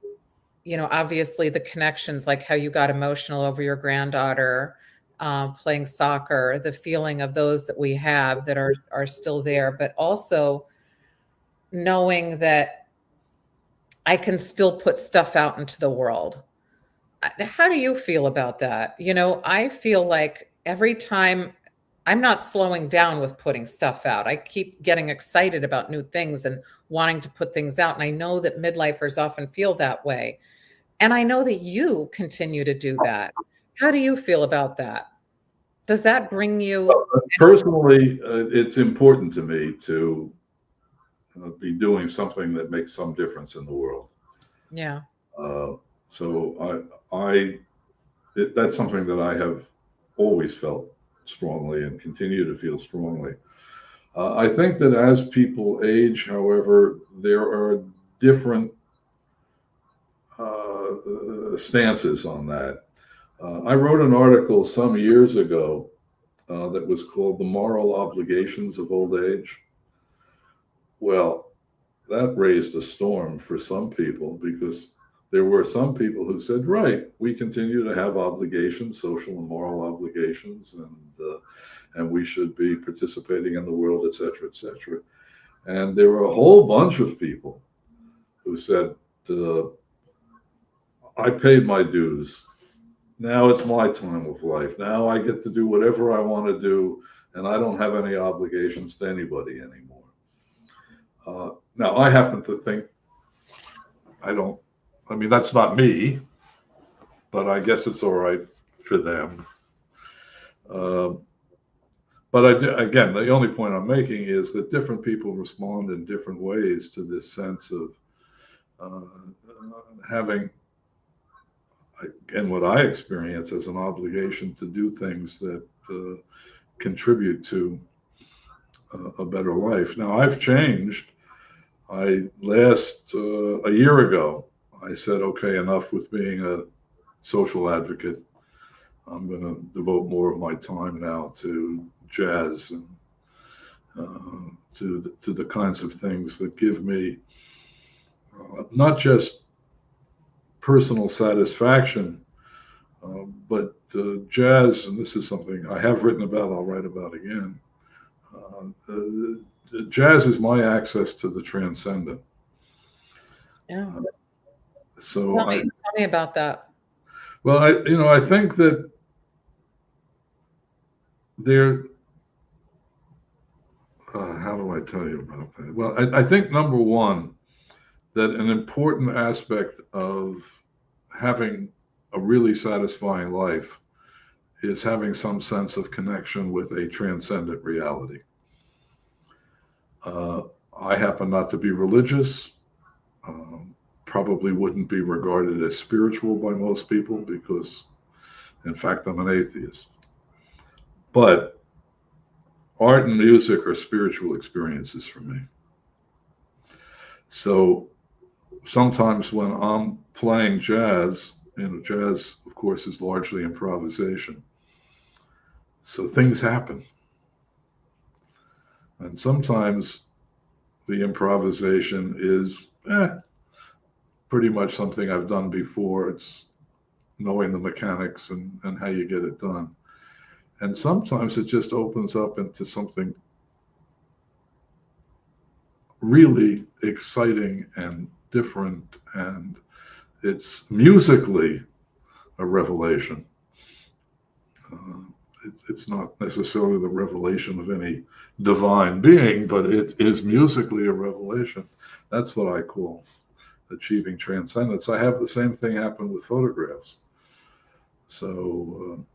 S1: obviously the connections, like how you got emotional over your granddaughter, playing soccer, the feeling of those that we have that are still there, but also knowing that I can still put stuff out into the world. How do you feel about that? I feel like every time I'm not slowing down with putting stuff out. I keep getting excited about new things and wanting to put things out. And I know that midlifers often feel that way. And I know that you continue to do that. How do you feel about that? Does that bring you
S2: Personally, it's important to me to be doing something that makes some difference in the world.
S1: Yeah.
S2: Uh, so that's something that I have always felt strongly and continue to feel strongly. I think that as people age, however, there are different stances on that. I wrote an article some years ago that was called The Moral Obligations of Old Age. Well, that raised a storm for some people because there were some people who said, right, we continue to have obligations, social and moral obligations, and we should be participating in the world, et cetera, et cetera. And there were a whole bunch of people who said, uh, I paid my dues. Now it's my time of life. Now I get to do whatever I want to do, and I don't have any obligations to anybody anymore. Now, I happen to think I don't, I mean, that's not me, but I guess it's all right for them. Uh, but again, the only point I'm making is that different people respond in different ways to this sense of having, again, what I experience as an obligation to do things that contribute to a better life. Now, I've changed. A year ago, I said, okay, enough with being a social advocate. I'm going to devote more of my time now to jazz and to the kinds of things that give me not just personal satisfaction, but jazz, and this is something I have written about, I'll write about again. Jazz is my access to the transcendent.
S1: Yeah.
S2: So
S1: Tell me about that.
S2: well, I think that there. How do I tell you about that? Well, I think number one, that an important aspect of having a really satisfying life is having some sense of connection with a transcendent reality. Uh, I happen not to be religious. Probably wouldn't be regarded as spiritual by most people because, in fact, I'm an atheist. But art and music are spiritual experiences for me. So sometimes when I'm playing jazz, jazz, of course, is largely improvisation. So things happen. And sometimes The improvisation is pretty much something I've done before. It's knowing the mechanics and how you get it done. And sometimes it just opens up into something really exciting and different, and it's musically a revelation. It's not necessarily the revelation of any divine being, but it is musically a revelation. That's what I call achieving transcendence. I have the same thing happen with photographs. So,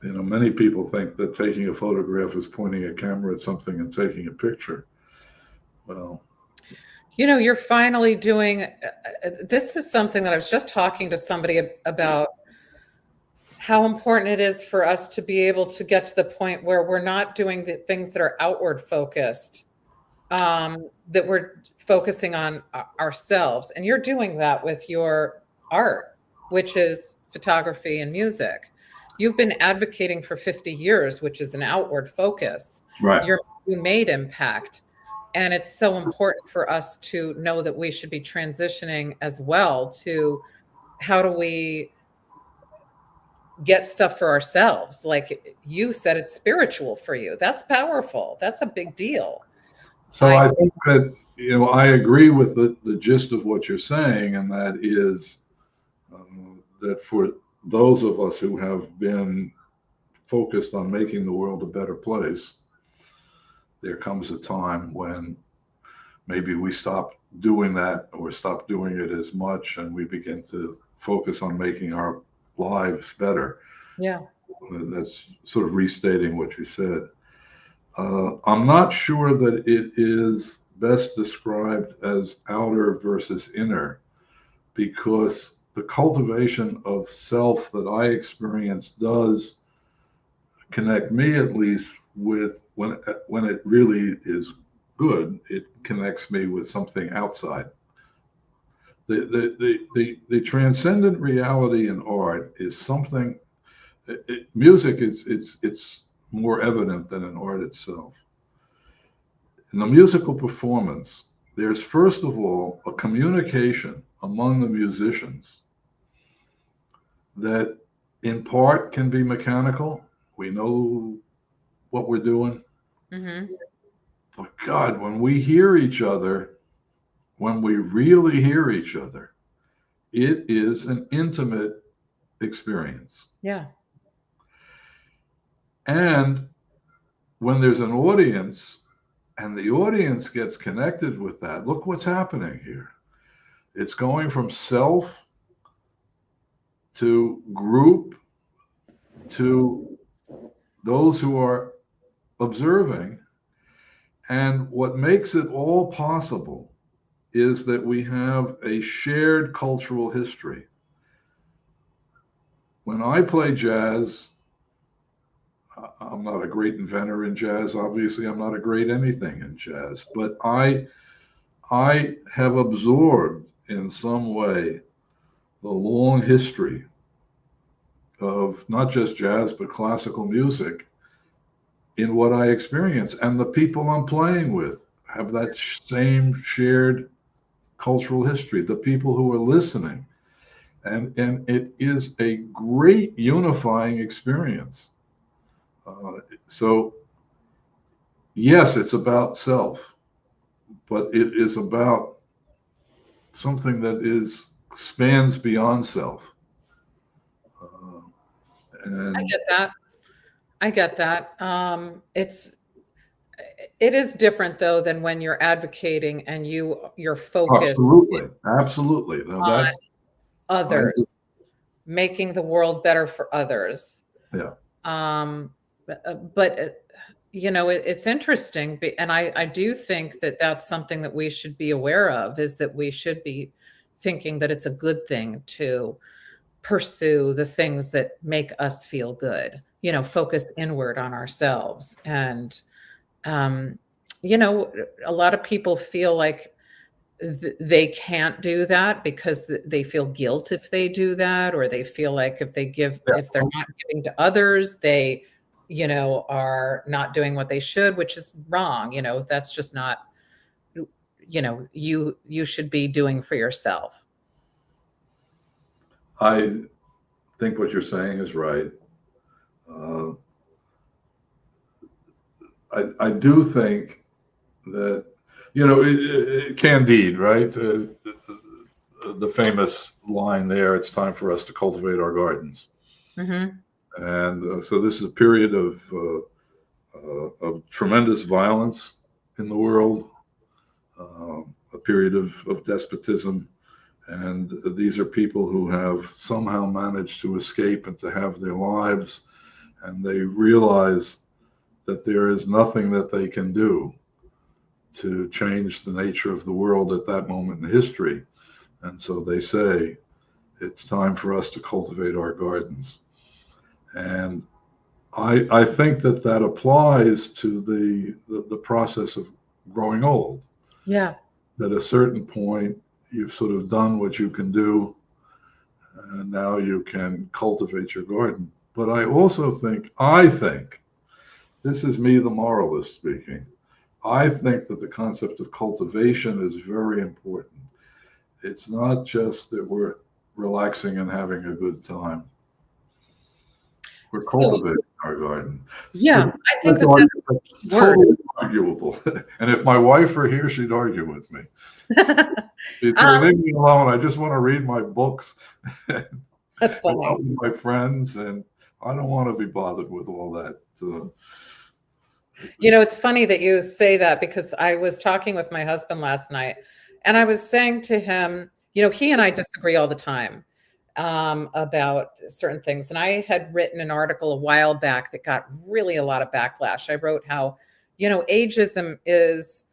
S2: many people think that taking a photograph is pointing a camera at something and taking a picture. Well,
S1: You're finally doing this is something that I was just talking to somebody about, how important it is for us to be able to get to the point where we're not doing the things that are outward focused, that we're focusing on ourselves. And you're doing that with your art, which is photography and music. You've been advocating for 50 years, which is an outward focus.
S2: right.
S1: You made impact. And it's so important for us to know that we should be transitioning as well to how do we get stuff for ourselves. Like you said, it's spiritual for you. That's powerful. That's a big deal.
S2: So I think that, I agree with the gist of what you're saying, and that is that for those of us who have been focused on making the world a better place, there comes a time when maybe we stop doing that or stop doing it as much, and we begin to focus on making our lives better.
S1: Yeah.
S2: That's sort of restating what you said. I'm not sure that it is best described as outer versus inner, because the cultivation of self that I experience does connect me, at least, with when it really is good, it connects me with something outside. The transcendent reality in art is something. Music is it's more evident than in art itself. In the musical performance, there's first of all a communication among the musicians that in part can be mechanical. We know what we're doing.
S1: Mm-hmm.
S2: But God, when we hear each other, when we really hear each other, it is an intimate experience.
S1: Yeah.
S2: And when there's an audience and the audience gets connected with that, look what's happening here. It's going from self to group to those who are observing. And what makes it all possible is that we have a shared cultural history. When I play jazz, I'm not a great inventor in jazz. Obviously, I'm not a great anything in jazz, but I have absorbed in some way the long history of not just jazz, but classical music in what I experience. And the people I'm playing with have that same shared cultural history, the people who are listening. And it is a great unifying experience. So, yes, it's about self, but it is about something that spans beyond self.
S1: I
S2: And
S1: get that. I get that. It is different though than when you're advocating and you're focused
S2: absolutely, absolutely. Now
S1: on
S2: that's I
S1: others, making the world better for others.
S2: yeah.
S1: But it's interesting, and I do think that that's something that we should be aware of, is that we should be thinking that it's a good thing to pursue the things that make us feel good, focus inward on ourselves. And, um, a lot of people feel like they can't do that because they feel guilt if they do that, or they feel like if they're not giving to others, they, are not doing what they should, which is wrong. That's just not, you should be doing for yourself?
S2: I think what you're saying is right. Uh, I do think that, Candide, right? The famous line there, it's time for us to cultivate our gardens.
S1: Hmm.
S2: And so this is a period of tremendous violence in the world, a period of despotism. And these are people who have somehow managed to escape and to have their lives. And they realize that there is nothing that they can do to change the nature of the world at that moment in history. And so they say, it's time for us to cultivate our gardens. And I think that that applies to the process of growing old.
S1: Yeah.
S2: At a certain point, you've sort of done what you can do, and now you can cultivate your garden. But I think, this is me, the moralist speaking, I think that the concept of cultivation is very important. It's not just that we're relaxing and having a good time. We're
S1: So
S2: cultivating our garden.
S1: yeah, I think that
S2: That's
S1: that's a word.
S2: totally arguable. And if my wife were here, she'd argue with me. She'd say,
S1: um,
S2: leave me alone. I just want to read my books and
S1: that's
S2: go
S1: funny.
S2: out with my friends. And I don't want to be bothered with all that.
S1: It's funny that you say that because I was talking with my husband last night and I was saying to him, he and I disagree all the time about certain things. And I had written an article a while back that got really a lot of backlash. I wrote how, ageism is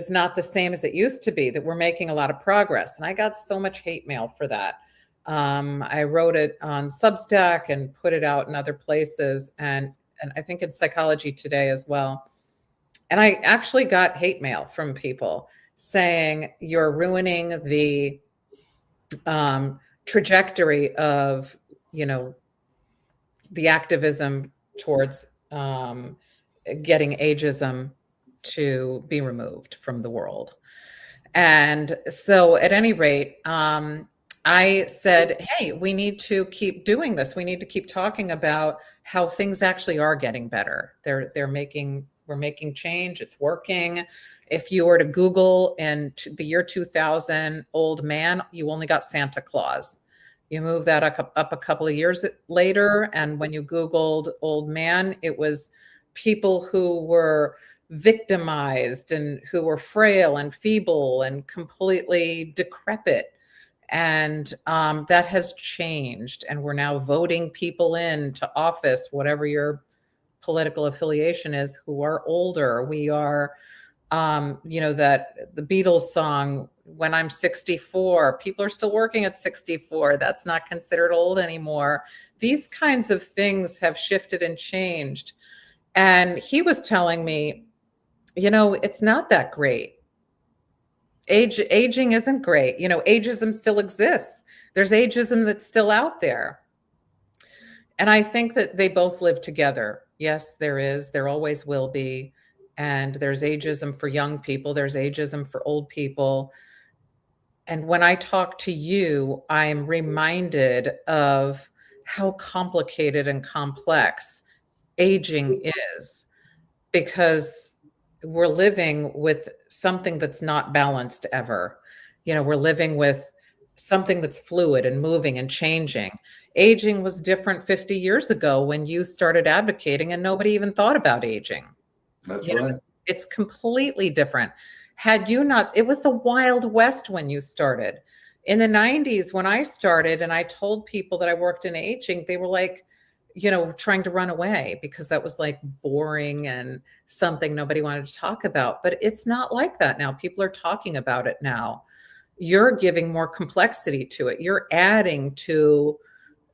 S1: not the same as it used to be, that we're making a lot of progress. And I got so much hate mail for that. I wrote it on Substack and put it out in other places, and I think in Psychology Today as well. And I actually got hate mail from people saying you're ruining the trajectory of, the activism towards getting ageism to be removed from the world. And so, at any rate, I said, hey, we need to keep doing this. We need to keep talking about how things actually are getting better. We're making change. It's working. If you were to Google in the year 2000, old man, you only got Santa Claus. You move that up a couple of years later, and when you Googled old man, it was people who were victimized and who were frail and feeble and completely decrepit. And that has changed. And we're now voting people into office, whatever your political affiliation is, who are older. We are, that the Beatles song, When I'm 64, people are still working at 64. That's not considered old anymore. These kinds of things have shifted and changed. And he was telling me, it's not that great. Aging isn't great. Ageism still exists. There's ageism that's still out there. And I think that they both live together. Yes, there is. There always will be. And there's ageism for young people, there's ageism for old people. And when I talk to you, I'm reminded of how complicated and complex aging is, because we're living with something that's not balanced ever. We're living with something that's fluid and moving and changing. Aging was different 50 years ago when you started advocating and nobody even thought about aging.
S2: That's
S1: You know,
S2: right.
S1: it's completely different. Had you not, it was the Wild West when you started. In the 90s, when I started and I told people that I worked in aging, they were like, trying to run away because that was like boring and something nobody wanted to talk about. But it's not like that now. People are talking about it now. You're giving more complexity to it. You're adding to,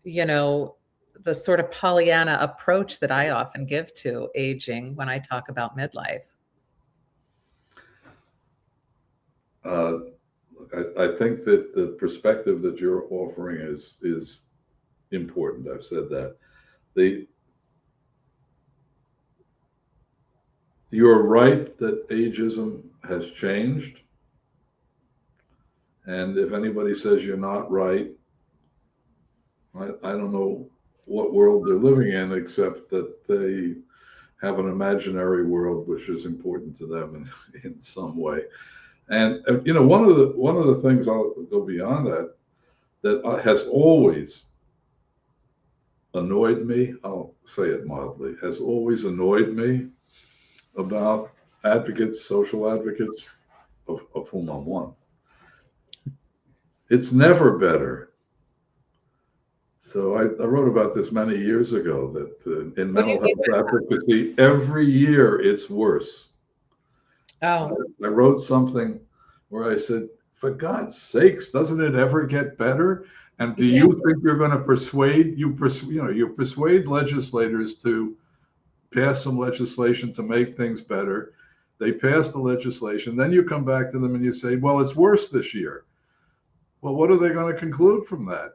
S1: you know, the sort of Pollyanna approach that I often give to aging when I talk about midlife.
S2: Uh, I think that the perspective that you're offering is important. I've said that. The You're right that ageism has changed. And if anybody says you're not right, I don't know what world they're living in, except that they have an imaginary world which is important to them in some way. And one of the things, I'll go beyond that, that has always annoyed me, I'll say it mildly, has always annoyed me about advocates, social advocates, of whom I'm one. It's never better. So I wrote about this many years ago, that in
S1: What do
S2: mental
S1: you mean
S2: health
S1: by
S2: advocacy, every year it's worse.
S1: that?
S2: I,
S1: Oh,
S2: I wrote something where I said, for God's sakes, doesn't it ever get better? And do you
S1: yes.
S2: think you're going to you persuade legislators to pass some legislation to make things better? They pass the legislation, then you come back to them and you say, well, it's worse this year. Well, what are they going to conclude from that?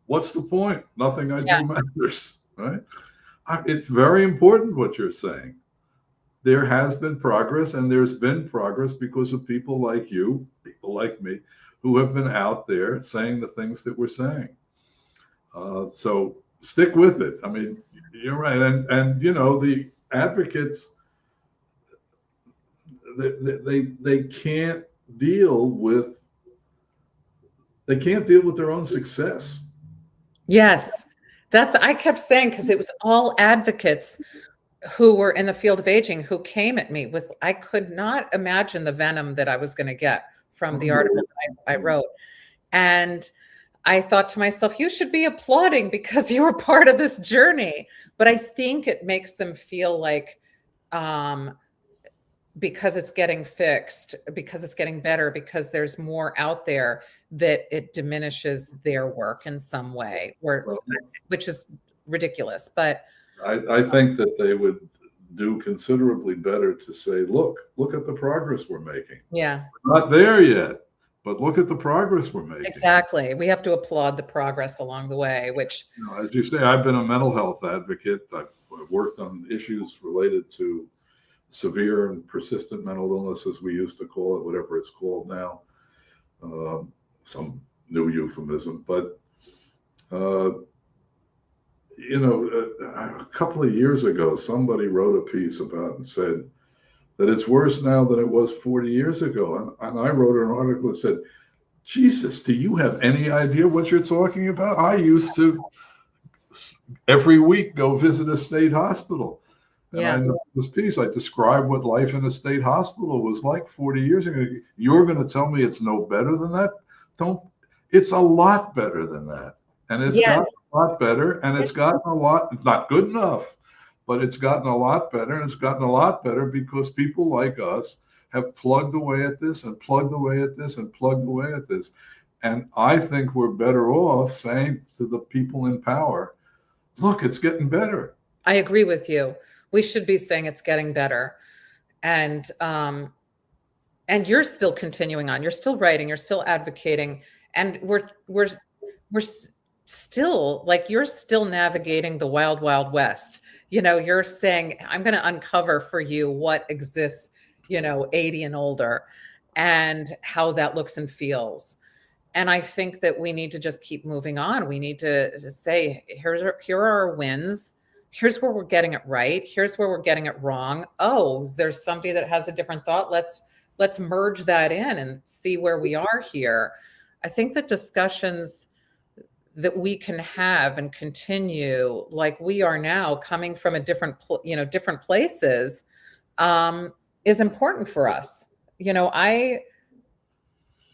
S2: What's the point? Nothing I
S1: Yeah.
S2: do matters, right? It's very important what you're saying. There has been progress, and there's been progress because of people like you, people like me, who have been out there saying the things that we're saying. So stick with it. I mean, you're right, and the advocates, they can't deal with their own success.
S1: Yes. I kept saying, because it was all advocates who were in the field of aging who came at me with, I could not imagine the venom that I was going to get from the article that I wrote. And I thought to myself, you should be applauding because you were part of this journey. But I think it makes them feel like, um, because it's getting fixed, because it's getting better, because there's more out there, that it diminishes their work in some way,
S2: Well,
S1: which is ridiculous. But
S2: I think that they would do considerably better to say, look at the progress we're making.
S1: yeah,
S2: We're not there yet, but look at the progress we're making.
S1: exactly. We have to applaud the progress along the way, which,
S2: As you say, I've been a mental health advocate. I've worked on issues related to severe and persistent mental illness, as we used to call it, whatever it's called now, some new euphemism. But uh, a couple of years ago, somebody wrote a piece about and said that it's worse now than it was 40 years ago. And I wrote an article that said, Jesus, do you have any idea what you're talking about? I used to every week go visit a state hospital. And
S1: yeah,
S2: in this piece, I described what life in a state hospital was like 40 years ago. You're going to tell me it's no better than that? Don't. It's a lot better than that. And it's
S1: yes,
S2: gotten a lot better, and it's gotten a lot, not good enough, but it's gotten a lot better, and it's gotten a lot better because people like us have plugged away at this and plugged away at this and plugged away at this. And I think we're better off saying to the people in power, look, it's getting better.
S1: I agree with you. We should be saying it's getting better. And and you're still continuing on. You're still writing, you're still advocating, and we're still, like, you're still navigating the wild wild west. You're saying, I'm going to uncover for you what exists, 80 and older, and how that looks and feels. And I think that we need to just keep moving on. We need to say, here are our wins. Here's where we're getting it right. Here's where we're getting it wrong. Oh, there's somebody that has a different thought. Let's merge that in and see where we are here. I think that discussions that we can have and continue, like we are now, coming from a different places, is important for us.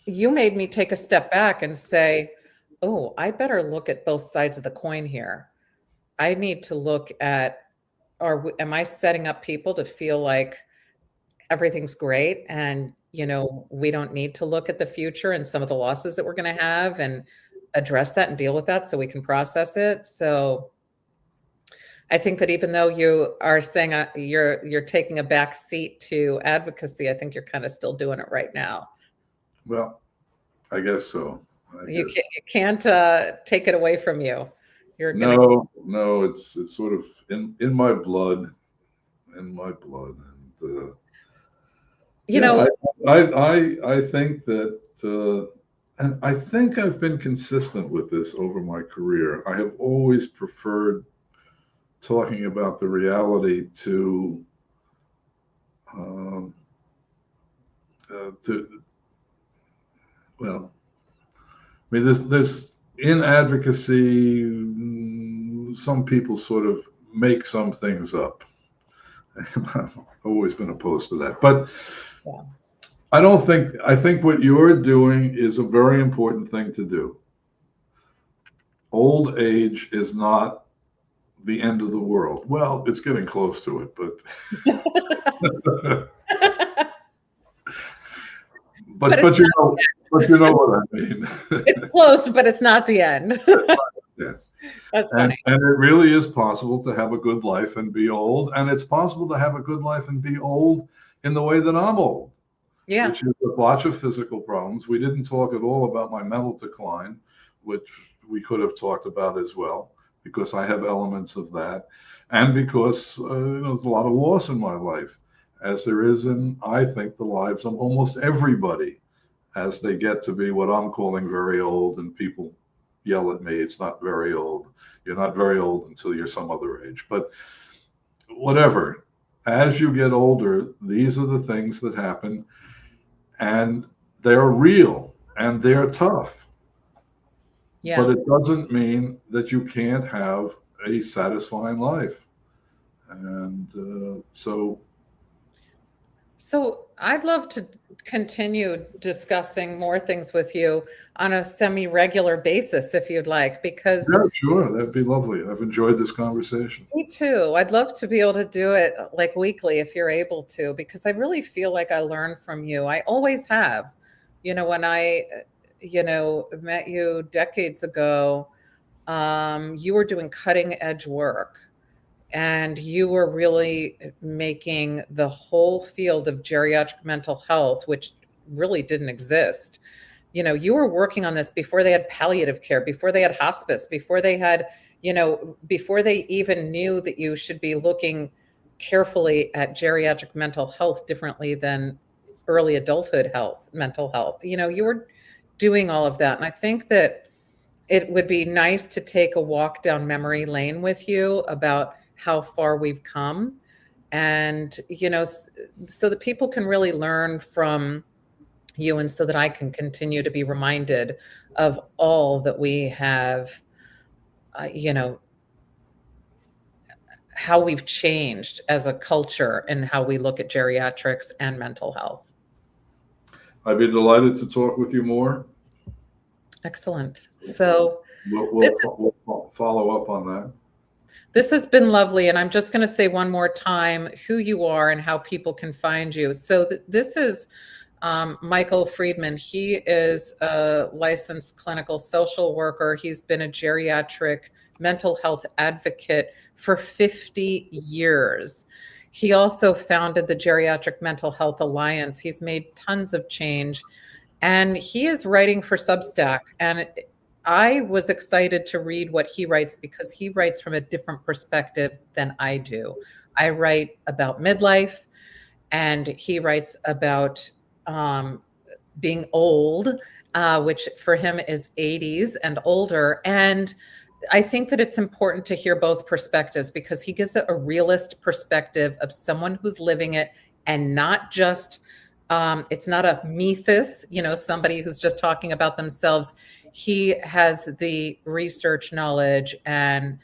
S1: You made me take a step back and say, oh, I better look at both sides of the coin here. I need to look at, am I setting up people to feel like everything's great, and we don't need to look at the future and some of the losses that we're going to have, and address that and deal with that so we can process it. So I think that even though you are saying, you're taking a back seat to advocacy, I think you're kind of still doing it right now.
S2: Well, I guess so.
S1: You can't take it away from you. You're gonna.
S2: No, it's sort of in my blood, and
S1: You
S2: yeah,
S1: know,
S2: I think that And I think I've been consistent with this over my career. I have always preferred talking about the reality um, to well, I mean, there's in advocacy, some people sort of make some things up. I've always been opposed to that, but
S1: Yeah.
S2: I don't think I think what you're doing is a very important thing to do. Old age is not the end of the world. Well, it's getting close to it, but
S1: But it's
S2: but you know what I mean.
S1: it's close, but it's not the end.
S2: Yeah.
S1: That's funny.
S2: And it really is possible to have a good life and be old, and it's possible to have a good life and be old in the way that I'm old,
S1: Yeah.
S2: which is a bunch of physical problems. We didn't talk at all about my mental decline, which we could have talked about as well, because I have elements of that, and because there's a lot of loss in my life, as there is in, I think, the lives of almost everybody as they get to be what I'm calling very old, and people yell at me, it's not very old. You're not very old until you're some other age. But whatever, as you get older, these are the things that happen, and they're real and they're tough.
S1: Yeah.
S2: But it doesn't mean that you can't have a satisfying life. And
S1: So I'd love to continue discussing more things with you on a semi-regular basis if you'd like, because
S2: yeah, sure, that'd be lovely. I've enjoyed this conversation.
S1: me too. I'd love to be able to do it like weekly if you're able to, because I really feel like I learn from you. I always have. When I, met you decades ago, you were doing cutting edge work and you were really making the whole field of geriatric mental health, which really didn't exist. You were working on this before they had palliative care, before they had hospice, before they had, before they even knew that you should be looking carefully at geriatric mental health differently than early adulthood mental health. You were doing all of that. And I think that it would be nice to take a walk down memory lane with you about how far we've come and so that people can really learn from you and so that I can continue to be reminded of all that we have, uh, you know how we've changed as a culture and how we look at geriatrics and mental health.
S2: I'd be delighted to talk with you more.
S1: Excellent. So this
S2: We'll follow up on that.
S1: This has been lovely. And I'm just going to say one more time who you are and how people can find you. So this is Michael Friedman. He is a licensed clinical social worker. He's been a geriatric mental health advocate for 50 years. He also founded the Geriatric Mental Health Alliance. He's made tons of change. And he is writing for Substack. And I was excited to read what he writes because he writes from a different perspective than I do. I write about midlife, and he writes about being old, which for him is 80s and older. And I think that it's important to hear both perspectives because he gives a realist perspective of someone who's living it and not just, it's not a mythos, somebody who's just talking about themselves. He has the research knowledge and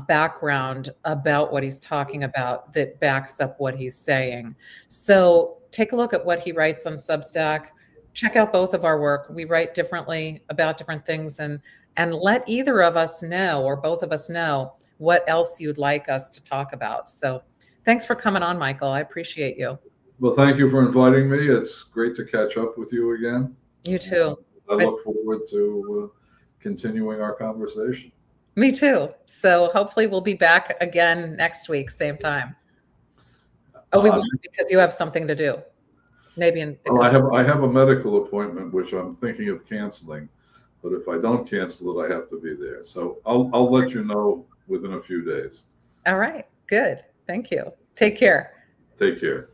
S1: background about what he's talking about that backs up what he's saying. So take a look at what he writes on Substack. Check out both of our work. We write differently about different things, and let either of us know or both of us know what else you'd like us to talk about. So thanks for coming on, Michael. I appreciate you.
S2: Well, thank you for inviting me. It's great to catch up with you again.
S1: You too.
S2: I look forward to continuing our conversation.
S1: Me too. So hopefully we'll be back again next week, same time. Oh, we won't because you have something to do. Maybe
S2: well, I have a medical appointment which I'm thinking of canceling, but if I don't cancel it, I have to be there. So I'll let you know within a few days.
S1: All right. Good. Thank you. Take care.
S2: Take care.